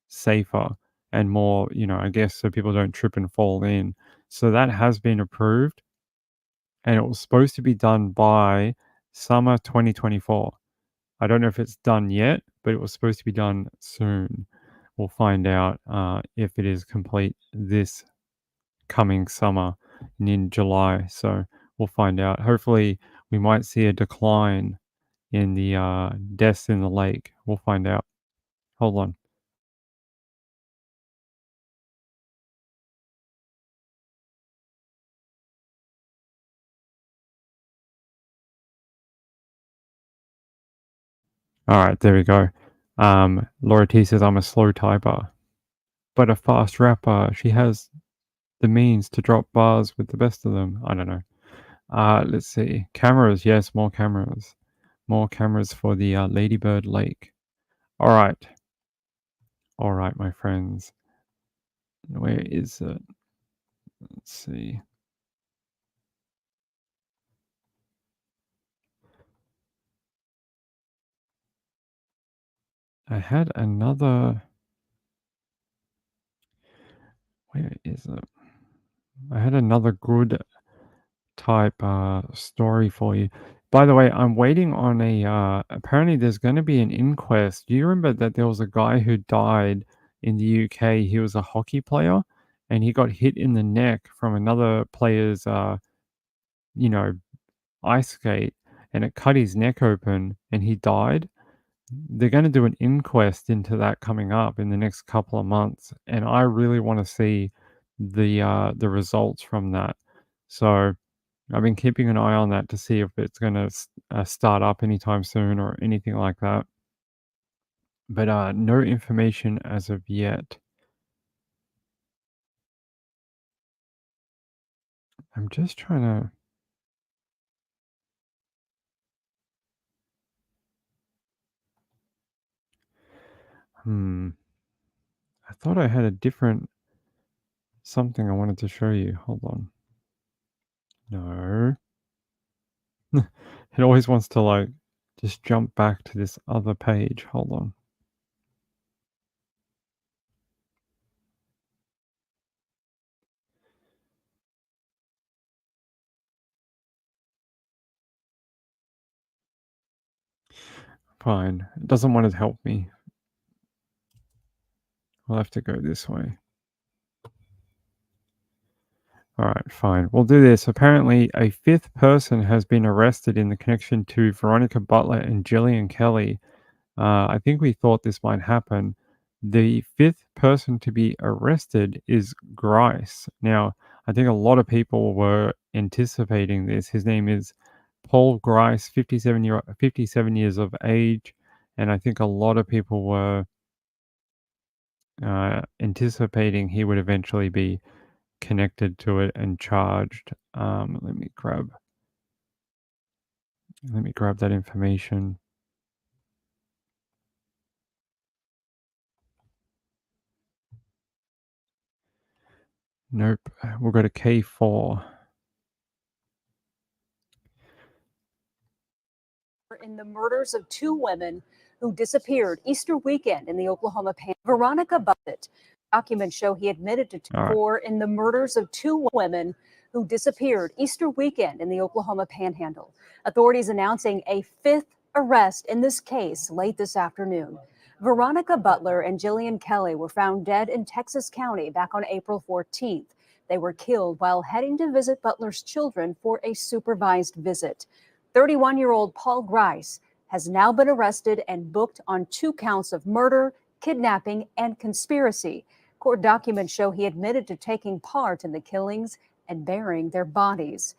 safer and more, I guess, so people don't trip and fall in. So that has been approved, and it was supposed to be done by summer 2024. I don't know if it's done yet, but it was supposed to be done soon. We'll find out if it is complete this coming summer and in July. So we'll find out. Hopefully, we might see a decline in the deaths in the lake. We'll find out. Hold on. All right, there we go. Laura T says, I'm a slow typer, but a fast rapper. She has the means to drop bars with the best of them. I don't know. Let's see. Cameras. Yes, more cameras. More cameras for the Ladybird Lake. All right. All right, my friends. Where is it? Let's see. I had another. Where is it? I had another good type story for you. By the way, I'm waiting on a. Apparently, there's going to be an inquest. Do you remember that there was a guy who died in the UK? He was a hockey player, and he got hit in the neck from another player's, ice skate, and it cut his neck open, and he died. They're going to do an inquest into that coming up in the next couple of months, and I really want to see the results from that. So I've been keeping an eye on that to see if it's going to start up anytime soon or anything like that. But no information as of yet. I'm just trying to. I thought I had a different something I wanted to show you. Hold on. No. It always wants to like just jump back to this other page. Hold on. Fine. It doesn't want to help me. We'll have to go this way. All right, fine. We'll do this. Apparently, a fifth person has been arrested in the connection to Veronica Butler and Gillian Kelly. I think we thought this might happen. The fifth person to be arrested is Grice. Now, I think a lot of people were anticipating this. His name is Paul Grice, 57 years of age, and I think a lot of people were anticipating he would eventually be connected to it and charged. Let me grab that information. Nope. We'll go to K4. In the murders of two women who disappeared Easter weekend in the Oklahoma Panhandle. Veronica Buffett. Documents show he admitted to four in the murders of two women who disappeared Easter weekend in the Oklahoma Panhandle. Authorities announcing a fifth arrest in this case late this afternoon. Veronica Butler and Gillian Kelly were found dead in Texas County back on April 14th. They were killed while heading to visit Butler's children for a supervised visit. 31-year-old Paul Grice has now been arrested and booked on 2 counts of murder, kidnapping, and conspiracy. Court documents show he admitted to taking part in the killings and burying their bodies.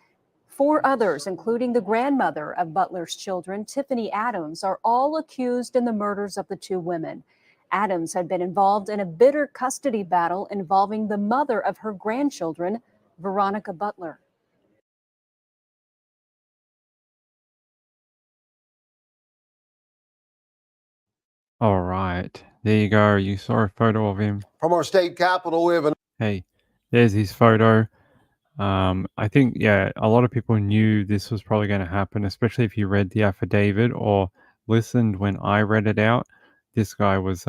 4 others, including the grandmother of Butler's children, Tiffany Adams, are all accused in the murders of the 2 women. Adams had been involved in a bitter custody battle involving the mother of her grandchildren, Veronica Butler. All right. There you go. You saw a photo of him. From our state capitol, we have an. Hey, there's his photo. I think, yeah, a lot of people knew this was probably going to happen, especially if you read the affidavit or listened when I read it out. This guy was,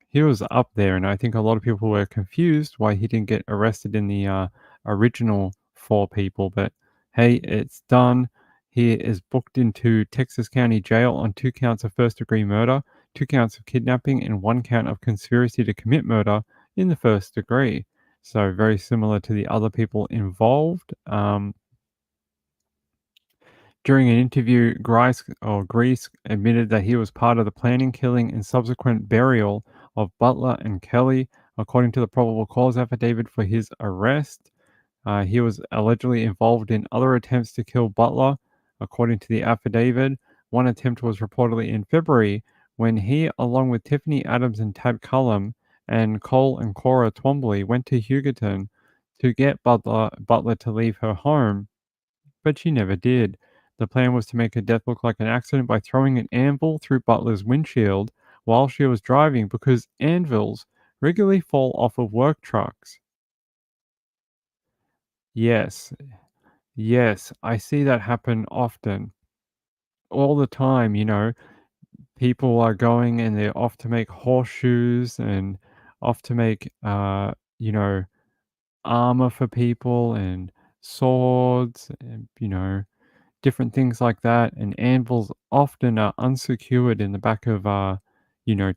he was up there, and I think a lot of people were confused why he didn't get arrested in the original 4 people. But hey, it's done. He is booked into Texas County Jail on 2 counts of first-degree murder, 2 counts of kidnapping, and 1 count of conspiracy to commit murder in the first degree. So very similar to the other people involved. During an interview, Grease admitted that he was part of the planning, killing, and subsequent burial of Butler and Kelly, according to the probable cause affidavit for his arrest. He was allegedly involved in other attempts to kill Butler, according to the affidavit. One attempt was reportedly in February when he, along with Tiffany Adams and Tab Cullum and Cole and Cora Twombly, went to Hugoton to get Butler to leave her home, but she never did. The plan was to make her death look like an accident by throwing an anvil through Butler's windshield while she was driving, because anvils regularly fall off of work trucks. Yes, I see that happen often. All the time, people are going and they're off to make horseshoes and off to make, armor for people and swords and, different things like that. And anvils often are unsecured in the back of,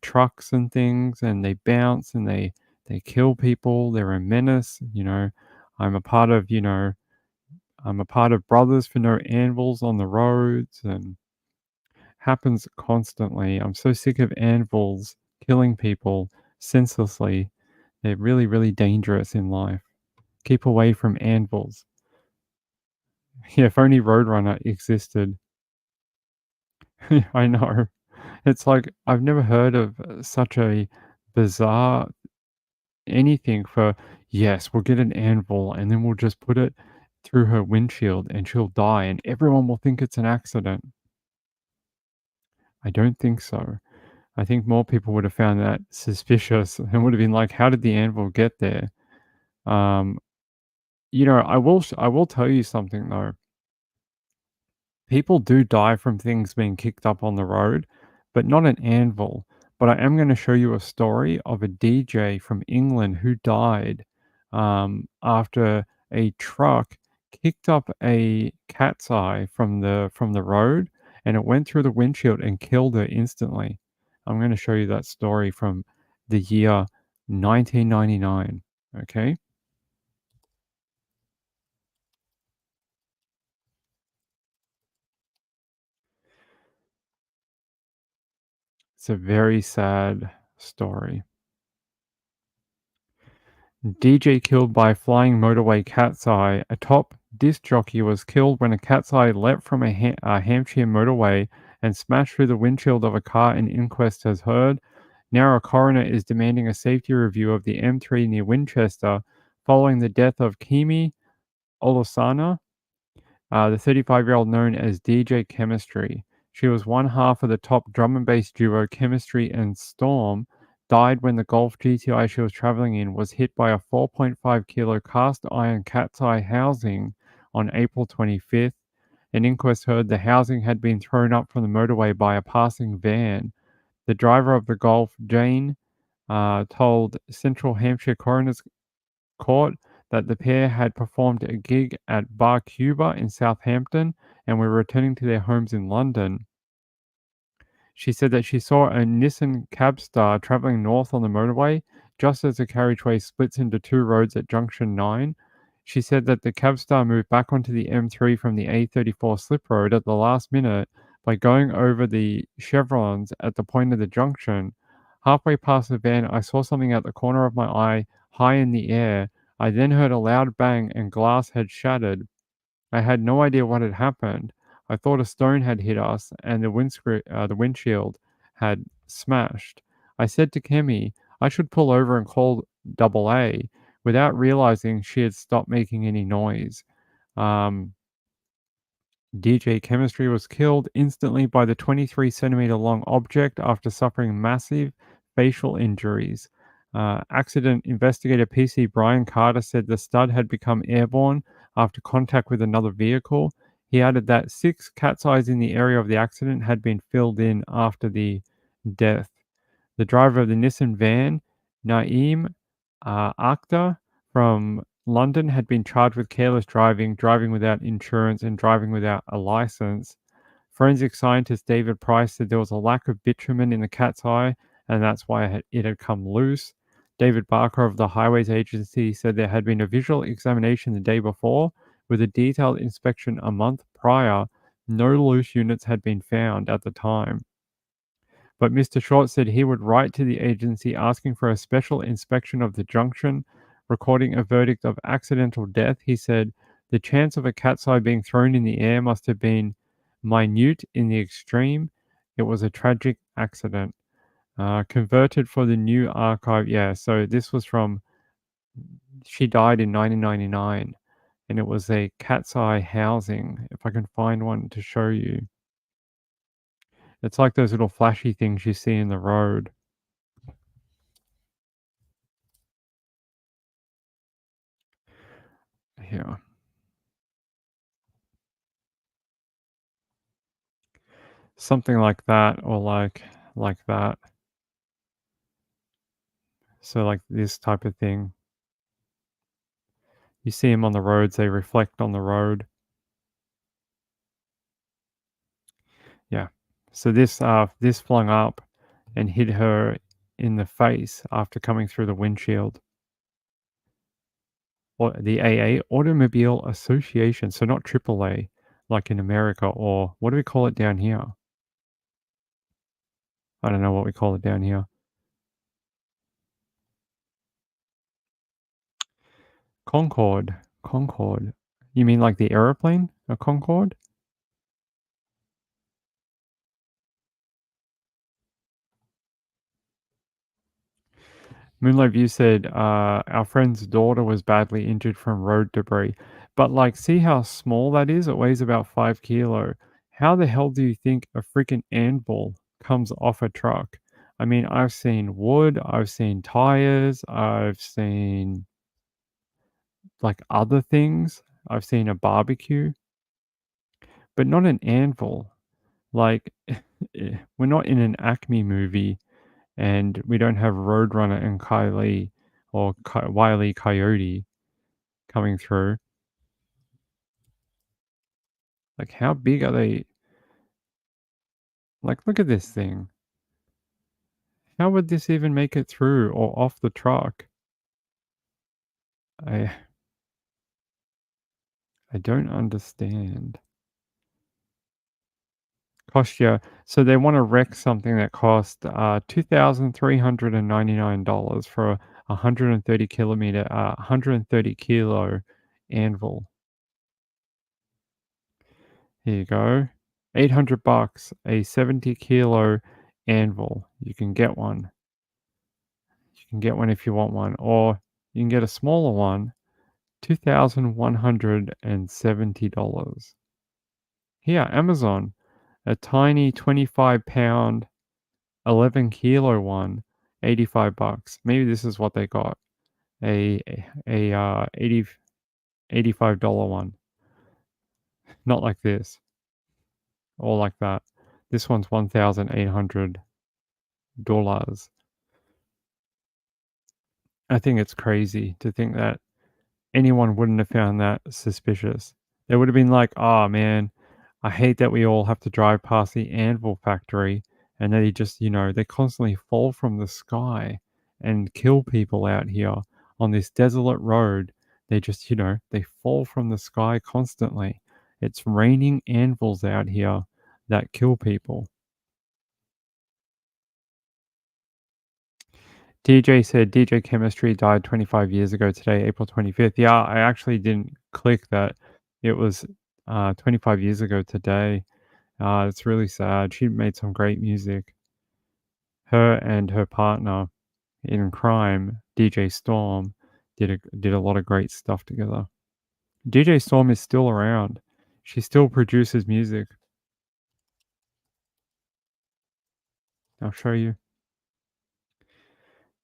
trucks and things, and they bounce and they kill people. They're a menace. I'm a part of, Brothers for No Anvils on the roads, and happens constantly. I'm so sick of anvils killing people senselessly. They're really, really dangerous in life. Keep away from anvils. Yeah, if only Roadrunner existed. I know. It's like, I've never heard of such a bizarre anything for, yes, we'll get an anvil and then we'll just put it through her windshield and she'll die and everyone will think it's an accident. I don't think so. I think more people would have found that suspicious and would have been like, how did the anvil get there? I will tell you something though. People do die from things being kicked up on the road, but not an anvil. But I am going to show you a story of a DJ from England who died after a truck kicked up a cat's eye from the road, and it went through the windshield and killed her instantly. I'm going to show you that story from the year 1999. Okay. It's a very sad story. DJ killed by flying motorway cat's eye. A top disc jockey was killed when a cat's eye leapt from a Hampshire motorway and smashed through the windshield of a car, an inquest has heard. Now a coroner is demanding a safety review of the M3 near Winchester following the death of Kimi Olasana, the 35-year-old known as DJ Chemistry. She was one half of the top drum and bass duo Chemistry and Storm, died when the Golf GTI she was traveling in was hit by a 4.5 kilo cast iron cat's eye housing on April 25th. An inquest heard the housing had been thrown up from the motorway by a passing van. The driver of the Golf, Jane, told Central Hampshire Coroner's Court that the pair had performed a gig at Bar Cuba in Southampton and were returning to their homes in London. She said that she saw a Nissan Cabstar traveling north on the motorway just as the carriageway splits into 2 roads at Junction 9. She said that the Cabstar moved back onto the M3 from the A34 slip road at the last minute by going over the chevrons at the point of the junction. Halfway past the van, I saw something at the corner of my eye, high in the air. I then heard a loud bang and glass had shattered. I had no idea what had happened. I thought a stone had hit us and the windshield had smashed. I said to Kemi, I should pull over and call AA, without realizing she had stopped making any noise. DJ Chemistry was killed instantly by the 23-centimeter long object after suffering massive facial injuries. Accident investigator PC Brian Carter said the stud had become airborne after contact with another vehicle. He added that 6 cat's eyes in the area of the accident had been filled in after the death. The driver of the Nissan van, Naeem Akhtar from London had been charged with careless driving, driving without insurance, and driving without a license. Forensic scientist David Price said there was a lack of bitumen in the cat's eye, and that's why it had come loose. David Barker of the Highways Agency said there had been a visual examination the day before, with a detailed inspection a month prior. No loose units had been found at the time. But Mr. Short said he would write to the agency asking for a special inspection of the junction, recording a verdict of accidental death. He said the chance of a cat's eye being thrown in the air must have been minute in the extreme. It was a tragic accident. Converted for the new archive. Yeah, so this was from, she died in 1999, and it was a cat's eye housing. If I can find one to show you. It's like those little flashy things you see in the road. Here. Something like that, or like that. So like this type of thing. You see them on the roads, they reflect on the road. Yeah. So this flung up and hit her in the face after coming through the windshield. Or the AA, Automobile Association, so not AAA like in America, or what do we call it down here? I don't know what we call it down here. Concorde. You mean like the aeroplane? A Concorde? Moonlight View said, our friend's daughter was badly injured from road debris. But like, see how small that is? It weighs about 5 kilo. How the hell do you think a freaking anvil comes off a truck? I mean, I've seen wood, I've seen tires, I've seen like other things. I've seen a barbecue, but not an anvil. Like, we're not in an Acme movie, and we don't have Roadrunner and Kylie or Wile E. Coyote coming through. Like, how big are they? Like, look at this thing. How would this even make it through or off the truck? I don't understand. Cost you, so they want to wreck something that cost $2,399 for a 130 kilo anvil. Here you go. $800, a 70 kilo anvil. You can get one. You can get one if you want one, or you can get a smaller one, $2,170. Here, Amazon, a tiny 25-pound, 11 kilo one, $85. Maybe this is what they got. A $85 one. Not like this. Or like that. This one's $1,800. I think it's crazy to think that anyone wouldn't have found that suspicious. They would have been like, oh man, I hate that we all have to drive past the anvil factory, and they just, they constantly fall from the sky and kill people out here on this desolate road. They just, they fall from the sky constantly. It's raining anvils out here that kill people. DJ said DJ Chemistry died 25 years ago today, April 25th. Yeah, I actually didn't click that. It was 25 years ago today. It's really sad. She made some great music. Her and her partner in crime, DJ Storm, did a lot of great stuff together. DJ Storm is still around. She still produces music. I'll show you.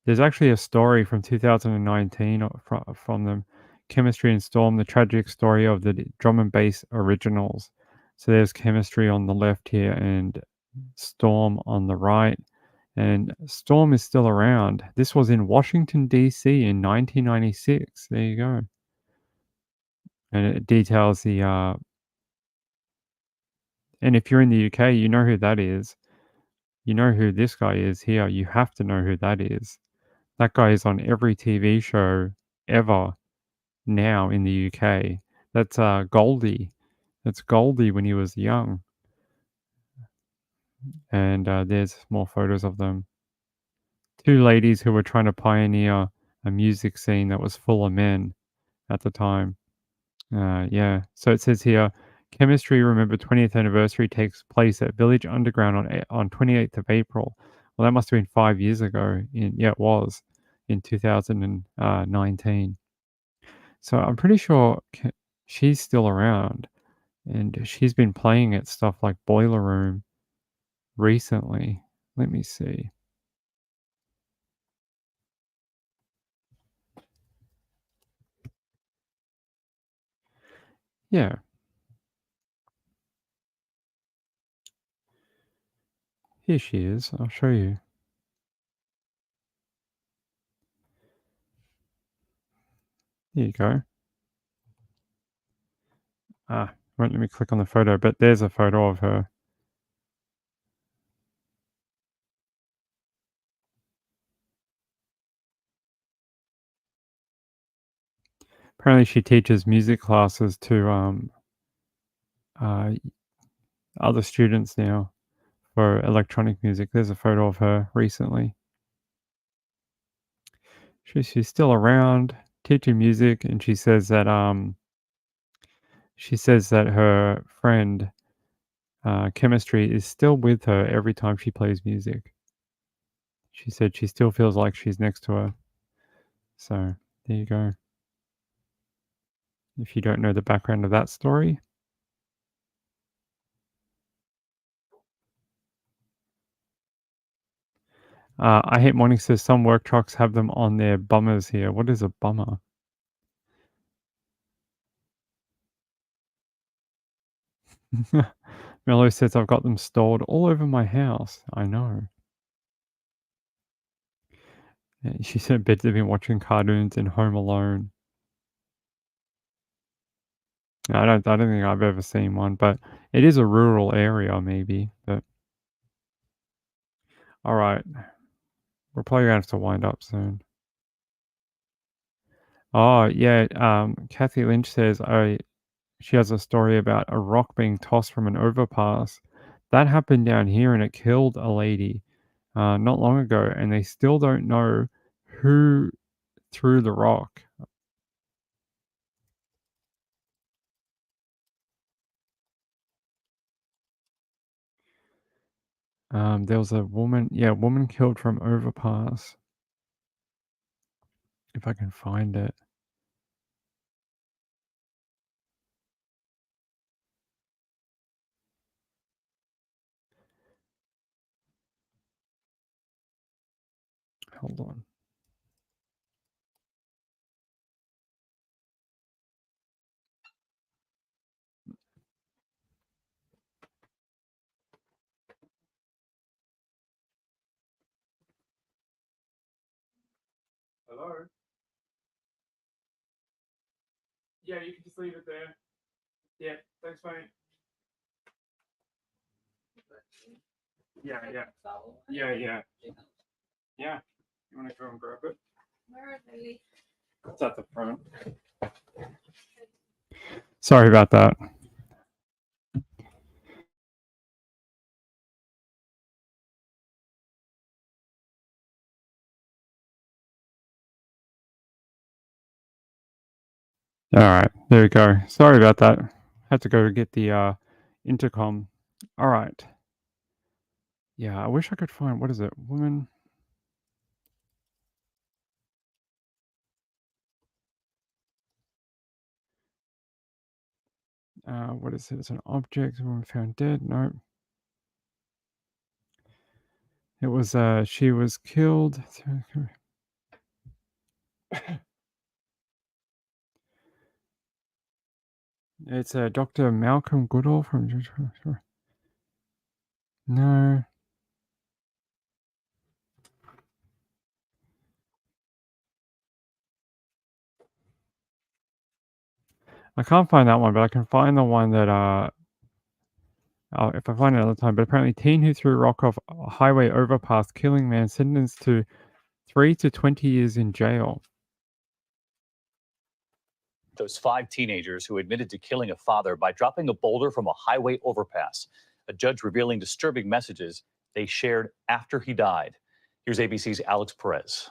There's actually a story from 2019 from them, Chemistry and Storm, the tragic story of the drum and bass originals. So there's Chemistry on the left here and Storm on the right. And Storm is still around. This was in Washington, D.C. in 1996. There you go. and it details the and if you're in the UK, you know who that is. You know who this guy is here. You have to know who that is. That guy is on every TV show ever now in the UK. That's Goldie. That's Goldie when he was young. And there's more photos of them. Two ladies who were trying to pioneer a music scene that was full of men at the time. Yeah. So it says here, Chemistry Remember 20th anniversary takes place at Village Underground on 28th of April. Well, that must have been 5 years ago. It was in 2019. So I'm pretty sure she's still around, and she's been playing at stuff like Boiler Room recently. Let me see. Yeah. Here she is. I'll show you. Here you go. Won't let me click on the photo, but there's a photo of her. Apparently she teaches music classes to other students now for electronic music. There's a photo of her recently. She's still around teaching music, and she says that her friend Chemistry is still with her every time she plays music. She said she still feels like she's next to her. So there you go. If you don't know the background of that story. I Hate Morning says some work trucks have them on their bummers here. What is a bummer? Mello says I've got them stored all over my house. I know. She said Beds have been watching cartoons and Home Alone. I don't think I've ever seen one, but it is a rural area maybe, but all right. We're probably gonna have to wind up soon. Oh yeah, Kathy Lynch says she has a story about a rock being tossed from an overpass. That happened down here and it killed a lady not long ago, and they still don't know who threw the rock. There was a woman killed from overpass. If I can find it. Hold on. Hello? Yeah, you can just leave it there. Yeah, thanks, mate. Yeah. Yeah. Yeah. You want to go and grab it? Where are they? It's at the front. Sorry about that. All right, there we go. Sorry about that. Had to go get the intercom. All right. Yeah, I wish I could find, what is it? Woman. What is it? It's an object. Woman found dead. No. It was, she was killed. It's Dr. Malcolm Goodall from. No. I can't find that one, but I can find the one that if I find it another time. But apparently, teen who threw rock off a highway overpass, killing man, sentenced to 3 to 20 years in jail. Those 5 teenagers who admitted to killing a father by dropping a boulder from a highway overpass. A judge revealing disturbing messages they shared after he died. Here's ABC's Alex Perez.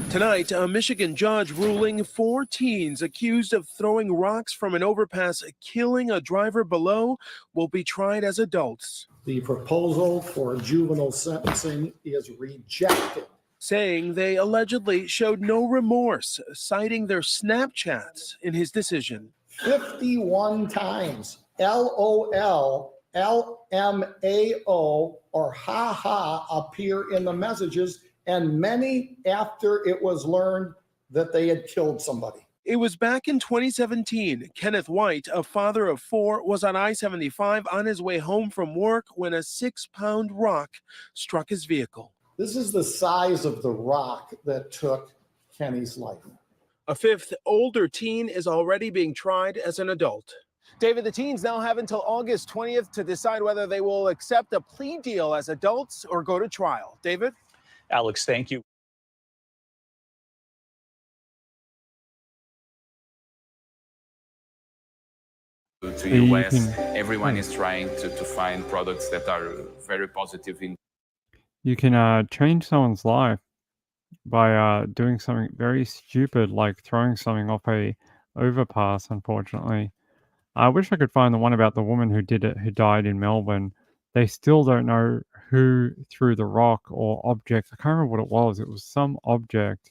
Tonight, a Michigan judge ruling 4 teens accused of throwing rocks from an overpass, killing a driver below, will be tried as adults. The proposal for juvenile sentencing is rejected, saying they allegedly showed no remorse, citing their Snapchats in his decision. 51 times LOL, LMAO, or haha appear in the messages, and many after it was learned that they had killed somebody. It was back in 2017. Kenneth White, a father of 4, was on I-75 on his way home from work when a 6-pound rock struck his vehicle. This is the size of the rock that took Kenny's life. A 5th, older teen is already being tried as an adult. David, the teens now have until August 20th to decide whether they will accept a plea deal as adults or go to trial. David? Alex, thank you. To US, everyone is trying to find products that are very positive in. You can change someone's life by doing something very stupid like throwing something off a overpass, unfortunately. I wish I could find the one about the woman who did it, who died in Melbourne. They still don't know who threw the rock or object. I can't remember what it was. It was some object.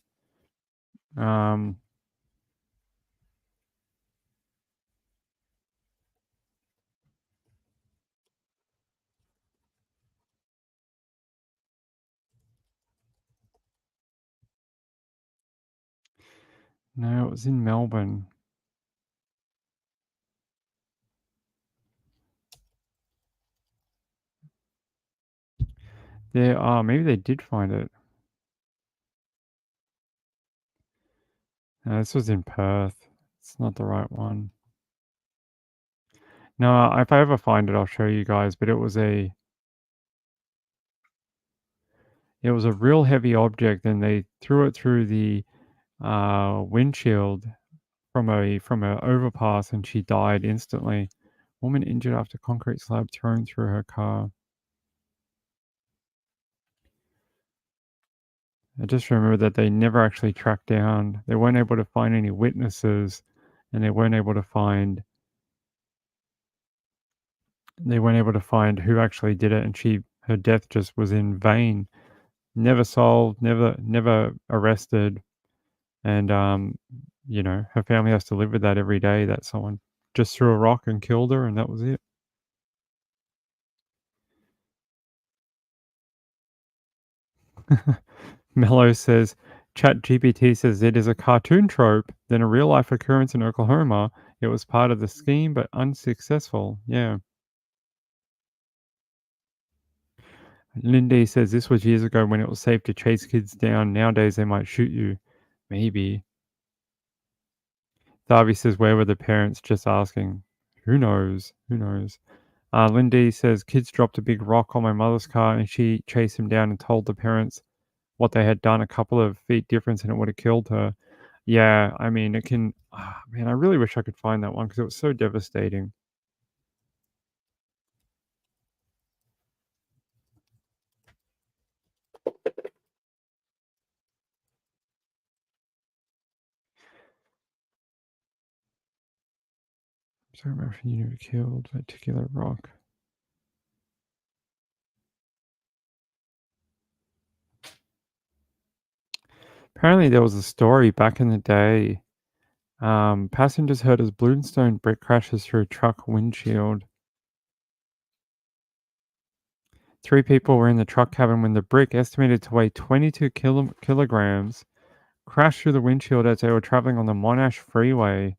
No, it was in Melbourne. Maybe they did find it. No, this was in Perth. It's not the right one. No, if I ever find it, I'll show you guys. But it was a real heavy object, and they threw it through the windshield from a overpass, and she died instantly. Woman injured after concrete slab thrown through her car. I just remember that they never actually tracked down. They weren't able to find any witnesses, and they weren't able to find who actually did it. And her death just was in vain. Never solved, never arrested, and her family has to live with that every day. That someone just threw a rock and killed her, and that was it. Mello says, ChatGPT says it is a cartoon trope, then a real-life occurrence in Oklahoma. It was part of the scheme, but unsuccessful. Yeah. Lindy says this was years ago when it was safe to chase kids down. Nowadays, they might shoot you. Maybe. Darby says, where were the parents? Just asking. Who knows? Who knows? Lindy says, kids dropped a big rock on my mother's car and she chased him down and told the parents what they had done, a couple of feet difference, and it would have killed her. Yeah, I mean, it can... man, I really wish I could find that one because it was so devastating. I don't remember if you knew killed a particular rock. Apparently, there was a story back in the day. Passengers heard as Bluestone brick crashes through a truck windshield. 3 people were in the truck cabin when the brick, estimated to weigh 22 kilograms, crashed through the windshield as they were traveling on the Monash Freeway.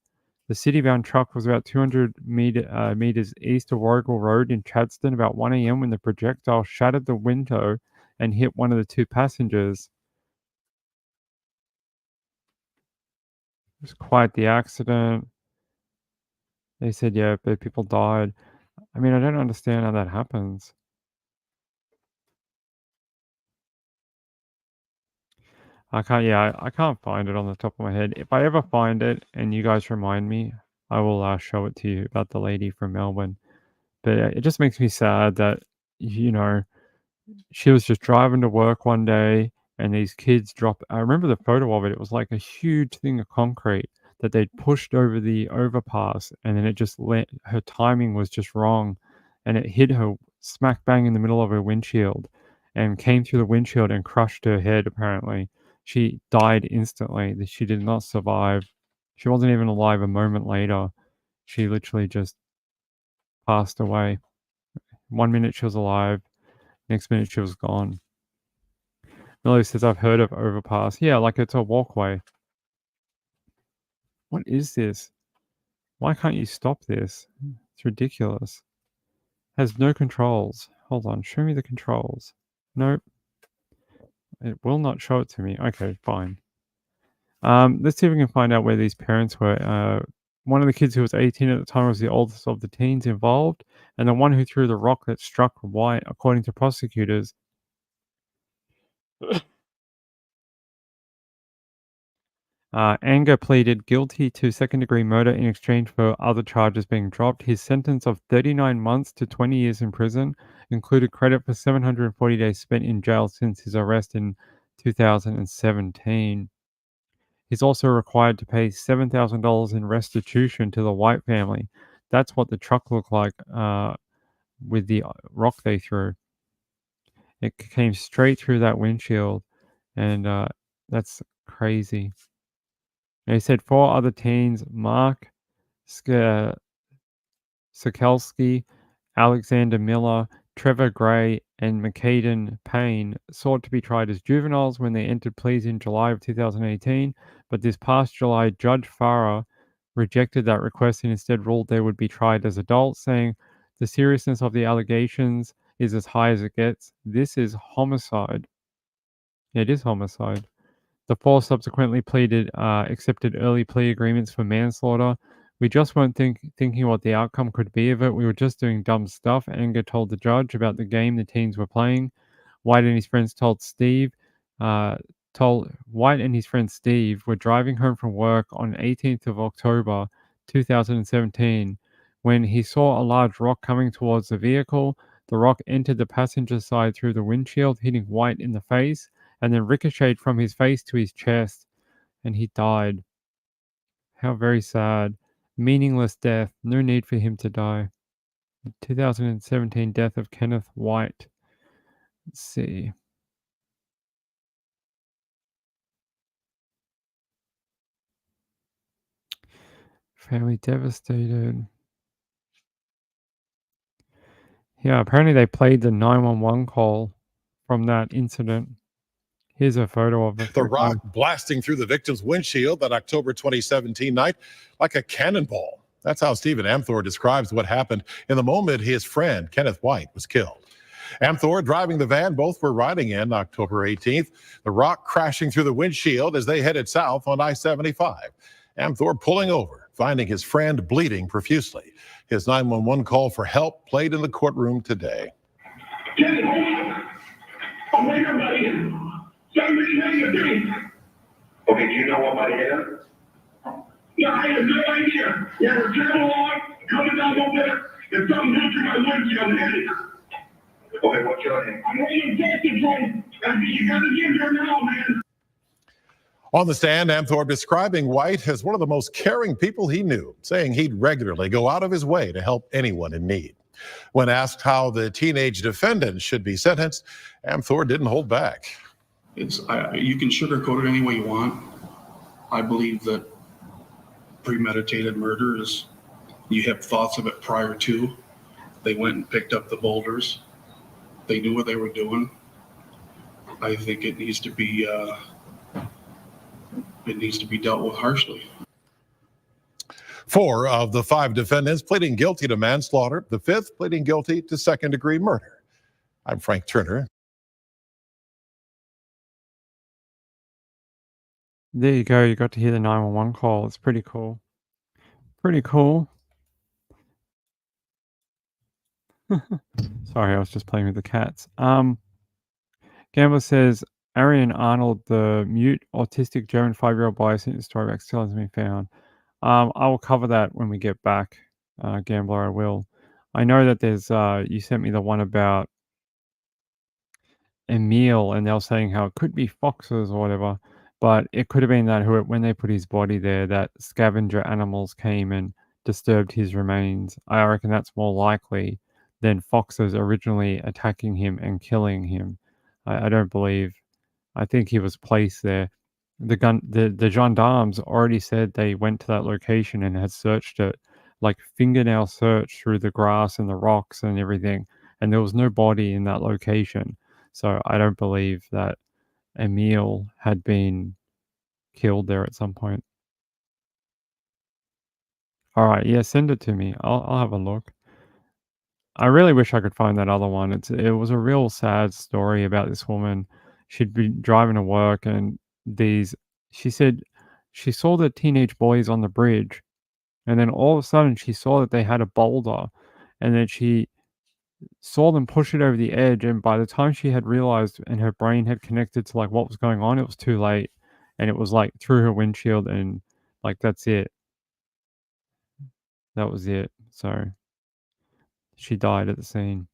The city-bound truck was about 200 meters east of Warrigal Road in Chadstone about 1 a.m. when the projectile shattered the window and hit one of the 2 passengers. It was quite the accident. They said, yeah, but people died. I mean, I don't understand how that happens. I can't find it on the top of my head. If I ever find it and you guys remind me, I will show it to you about the lady from Melbourne. But it just makes me sad that, you know, she was just driving to work one day and these kids dropped. I remember the photo of it. It was like a huge thing of concrete that they'd pushed over the overpass, and then it just her timing was just wrong, and it hit her smack bang in the middle of her windshield and came through the windshield and crushed her head, apparently. She died instantly. She did not survive. She wasn't even alive a moment later. She literally just passed away. 1 minute she was alive, next minute she was gone. Millie says, I've heard of overpass. Yeah, like it's a walkway. What is this? Why can't you stop this? It's ridiculous. Has no controls. Hold on, show me the controls. Nope. It will not show it to me. Okay, fine. Let's see if we can find out where these parents were. One of the kids who was 18 at the time was the oldest of the teens involved, and the one who threw the rock that struck White, according to prosecutors. Anger pleaded guilty to second-degree murder in exchange for other charges being dropped. His sentence of 39 months to 20 years in prison included credit for 740 days spent in jail since his arrest in 2017. He's also required to pay $7,000 in restitution to the White family. That's what the truck looked like with the rock they threw. It came straight through that windshield, and that's crazy. And he said 4 other teens, Mark Sikelski, Alexander Miller, Trevor Gray, and McCaden Payne, sought to be tried as juveniles when they entered pleas in July of 2018, but this past July, Judge Farah rejected that request and instead ruled they would be tried as adults, saying the seriousness of the allegations is as high as it gets. This is homicide. It is homicide. The 4 subsequently accepted early plea agreements for manslaughter. We just weren't thinking what the outcome could be of it. We were just doing dumb stuff, Anger told the judge about the game the teens were playing. White and his friend Steve were driving home from work on 18th of October 2017 when he saw a large rock coming towards the vehicle. The rock entered the passenger side through the windshield, hitting White in the face, and then ricocheted from his face to his chest, and he died. How very sad. Meaningless death. No need for him to die. The 2017 death of Kenneth White. Let's see. Family devastated. Yeah, apparently they played the 911 call from that incident. Here's a photo of it. The rock blasting through the victim's windshield that October 2017 night like a cannonball. That's how Stephen Amthor describes what happened in the moment his friend, Kenneth White, was killed. Amthor driving the van, both were riding in October 18th. The rock crashing through the windshield as they headed south on I-75. Amthor pulling over, finding his friend bleeding profusely. His 911 call for help played in the courtroom today. Kenny, hold on. Oh, wait, everybody. Okay, do you know what might hit him? Yeah, I have no idea. Yeah, we're driving along, coming down over there, and something hit through my windshield and hit it. Okay, what's your name? I'm waiting to control. You gotta get there now, man. On the stand, Amthor describing White as one of the most caring people he knew, saying he'd regularly go out of his way to help anyone in need. When asked how the teenage defendant should be sentenced, Amthor didn't hold back. You can sugarcoat it any way you want. I believe that premeditated murder is, you have thoughts of it prior to. They went and picked up the boulders. They knew what they were doing. I think it needs to be dealt with harshly. 4 of the 5 defendants pleading guilty to manslaughter, the 5th pleading guilty to second-degree murder. I'm Frank Turner. There you go. You got to hear the 911 call. It's pretty cool. Pretty cool. Sorry, I was just playing with the cats. Gambler says Arian Arnold, the mute autistic German 5-year-old boy sent the story back still hasn't been found. I will cover that when we get back, Gambler. I will. I know that there's you sent me the one about Emil, and they were saying how it could be foxes or whatever, but it could have been that when they put his body there, that scavenger animals came and disturbed his remains. I reckon that's more likely than foxes originally attacking him and killing him. I don't believe. I think he was placed there. The gendarmes already said they went to that location and had searched it, like fingernail search through the grass and the rocks and everything, and there was no body in that location. So I don't believe that Emil had been killed there at some point. All right, yeah, send it to me. I'll have a look. I really wish I could find that other one. It was a real sad story about this woman. She'd been driving to work, and she said she saw the teenage boys on the bridge, and then all of a sudden she saw that they had a boulder, and then she saw them push it over the edge, and by the time she had realized and her brain had connected to like what was going on, it was too late, and it was like through her windshield, and like that's it. That was it. So she died at the scene.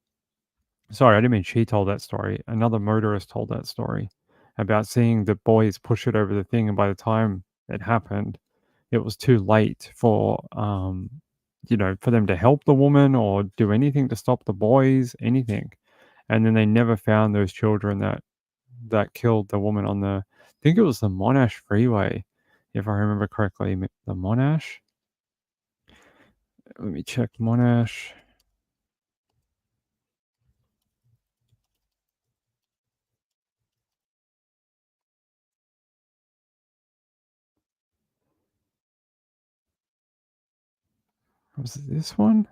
Sorry, I didn't mean she told that story. Another motorist told that story about seeing the boys push it over the thing, and by the time it happened, it was too late for for them to help the woman or do anything to stop the boys, anything. And then they never found those children that killed the woman on I think it was the Monash Freeway, if I remember correctly. The Monash? Let me check Monash. Was it this one?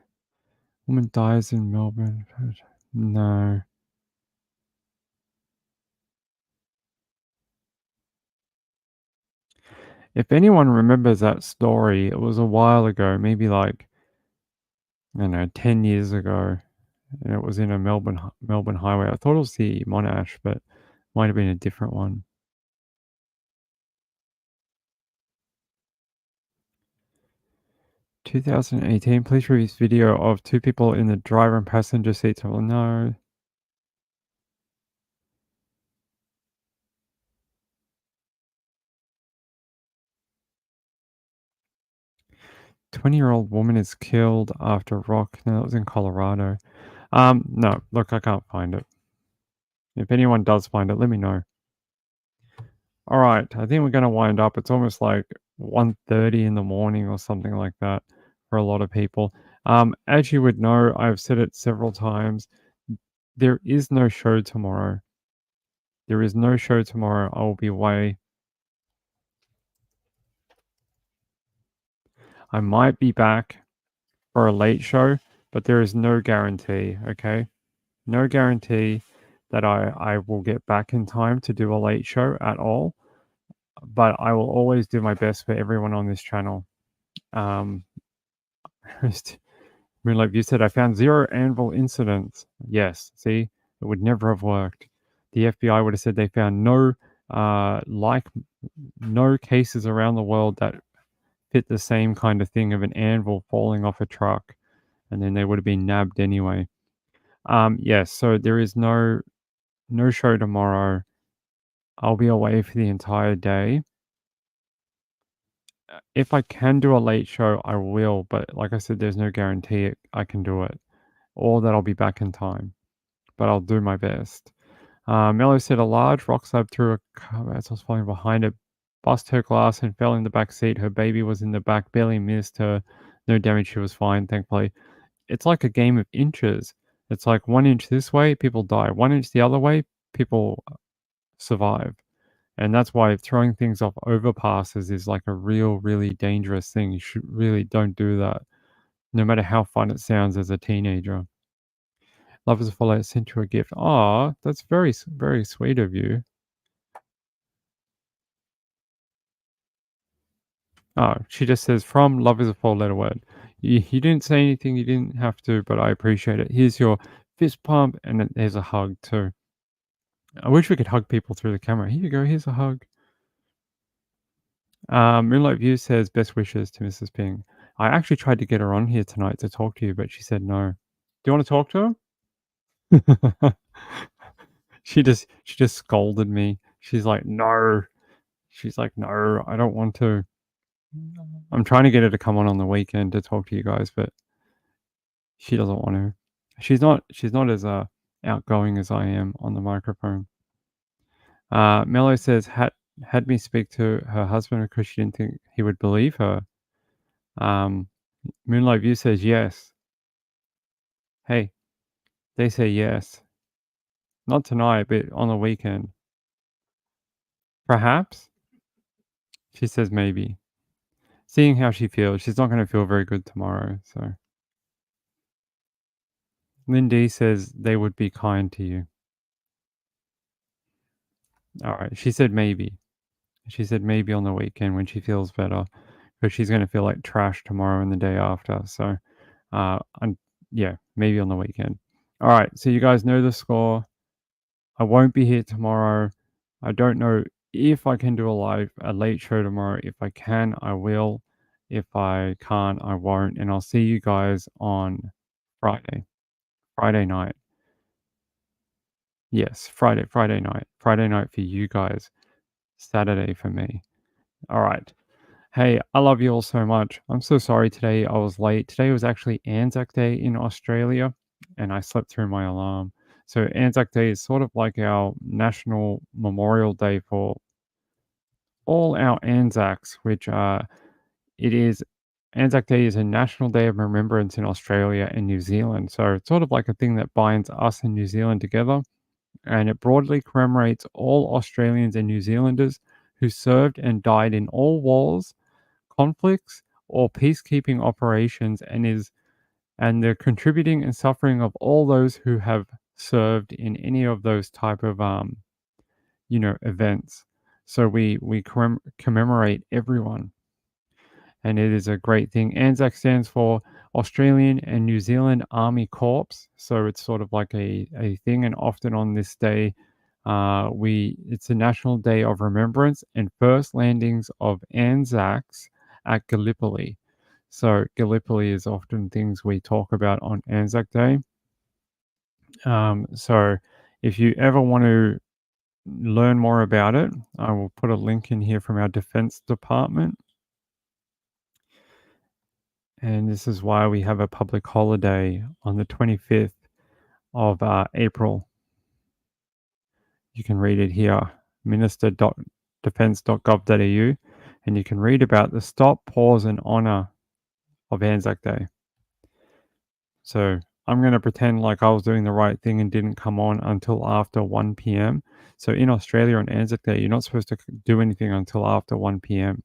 Woman dies in Melbourne. No. If anyone remembers that story, it was a while ago, maybe like, I don't know, 10 years ago. And it was in a Melbourne highway. I thought it was the Monash, but might have been a different one. "2018, please release video of 2 people in the driver and passenger seats." Well, no. "20-year-old woman is killed after rock." No, that was in Colorado. No, look, I can't find it. If anyone does find it, let me know. All right, I think we're gonna wind up. It's almost like 1:30 in the morning or something like that for a lot of people. As you would know, I've said it several times, there is no show tomorrow. There is no show tomorrow. I will be away. I might be back for a late show, but there is no guarantee, okay? No guarantee that I will get back in time to do a late show at all, but I will always do my best for everyone on this channel. Moonlight View said, "I found 0 anvil incidents." Yes, see? It would never have worked. The FBI would have said they found no cases around the world that fit the same kind of thing of an anvil falling off a truck, and then they would have been nabbed anyway. Yes, so there is no show tomorrow. I'll be away for the entire day. If I can do a late show, I will, but like I said, there's no guarantee I can do it, or that I'll be back in time, but I'll do my best. Mello said, "A large rock slab through a car as I was falling behind it, bust her glass and fell in the back seat. Her baby was in the back, barely missed her. No damage, she was fine, thankfully." It's like a game of inches. It's like 1 inch this way, people die. 1 inch the other way, people survive. And that's why throwing things off overpasses is like a really dangerous thing. You really don't do that, no matter how fun it sounds as a teenager. Love is a follow sent you a gift. Aw, that's very sweet of you. Oh, she just says, "From Love is a 4-letter word." You didn't say anything, you didn't have to, but I appreciate it. Here's your fist pump, and then there's a hug too. I wish we could hug people through the camera. Here you go, here's a hug. Moonlight View says best wishes to Mrs. Ping. I actually tried to get her on here tonight to talk to you, but she said no. Do you want to talk to her? She just scolded me. She's like, no. She's like, no, I don't want to. I'm trying to get her to come on the weekend to talk to you guys, but she doesn't want to. She's not as outgoing as I am on the microphone. Mello says had me speak to her husband because she didn't think he would believe her. Moonlight View says yes. Hey, they say yes. Not tonight, but on the weekend. Perhaps? She says maybe. Seeing how she feels, she's not going to feel very good tomorrow, so. Lindy says they would be kind to you. Alright, she said maybe. She said maybe on the weekend when she feels better, because she's going to feel like trash tomorrow and the day after, so, yeah, maybe on the weekend. Alright, so you guys know the score. I won't be here tomorrow. I don't know if I can do a late show tomorrow. If I can, I will. If I can't, I won't. And I'll see you guys on Friday night. Yes, Friday night. Friday night for you guys. Saturday for me. All right. Hey, I love you all so much. I'm so sorry today I was late. Today was actually Anzac Day in Australia, and I slept through my alarm. So Anzac Day is sort of like our national Memorial Day for all our Anzacs, which Anzac Day is a national day of remembrance in Australia and New Zealand. So it's sort of like a thing that binds us and New Zealand together. And it broadly commemorates all Australians and New Zealanders who served and died in all wars, conflicts, or peacekeeping operations, and the contributing and suffering of all those who have served in any of those type of events. So we commemorate everyone, and it is a great thing. Anzac stands for Australian and New Zealand Army Corps, so it's sort of like a thing. And often on this day, it's a national day of remembrance and first landings of Anzacs at Gallipoli. So Gallipoli is often things we talk about on Anzac Day. So if you ever want to learn more about it, I will put a link in here from our Defense Department. And this is why we have a public holiday on the 25th of April. You can read it here, minister.defense.gov.au, and you can read about the stop, pause, and honor of Anzac Day. So I'm going to pretend like I was doing the right thing and didn't come on until after 1 p.m. So in Australia on Anzac Day, you're not supposed to do anything until after 1 p.m.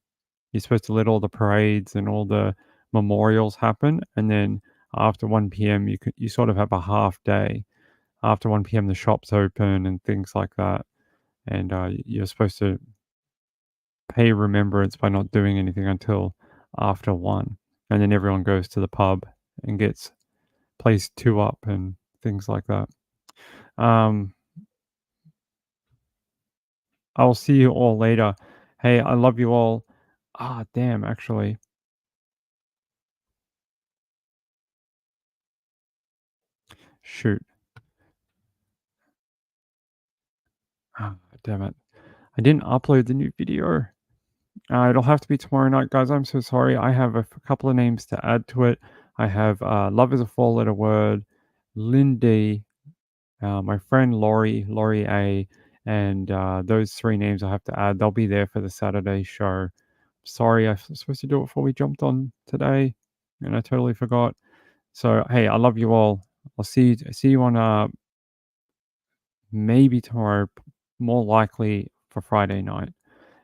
You're supposed to let all the parades and all the memorials happen, and then after 1 p.m. you sort of have a half day. After 1 p.m. the shops open and things like that, and you're supposed to pay remembrance by not doing anything until after 1, and then everyone goes to the pub and plays 2 up and things like that. I'll see you all later. Hey, I love you all. Damn, actually. Shoot. Damn it. I didn't upload the new video. It'll have to be tomorrow night, guys. I'm so sorry. I have a couple of names to add to it. I have Love is a 4-letter word, Lindy, my friend Laurie A, and those 3 names I have to add. They'll be there for the Saturday show. Sorry, I was supposed to do it before we jumped on today, and I totally forgot. So, hey, I love you all. I'll see you on maybe tomorrow, more likely for Friday night.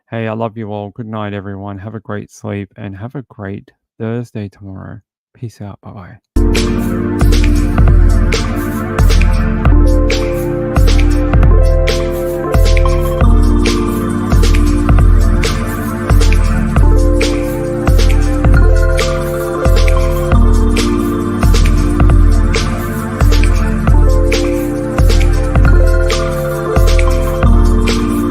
Hey, I love you all. Good night, everyone. Have a great sleep and have a great Thursday tomorrow. Peace out. Bye-bye.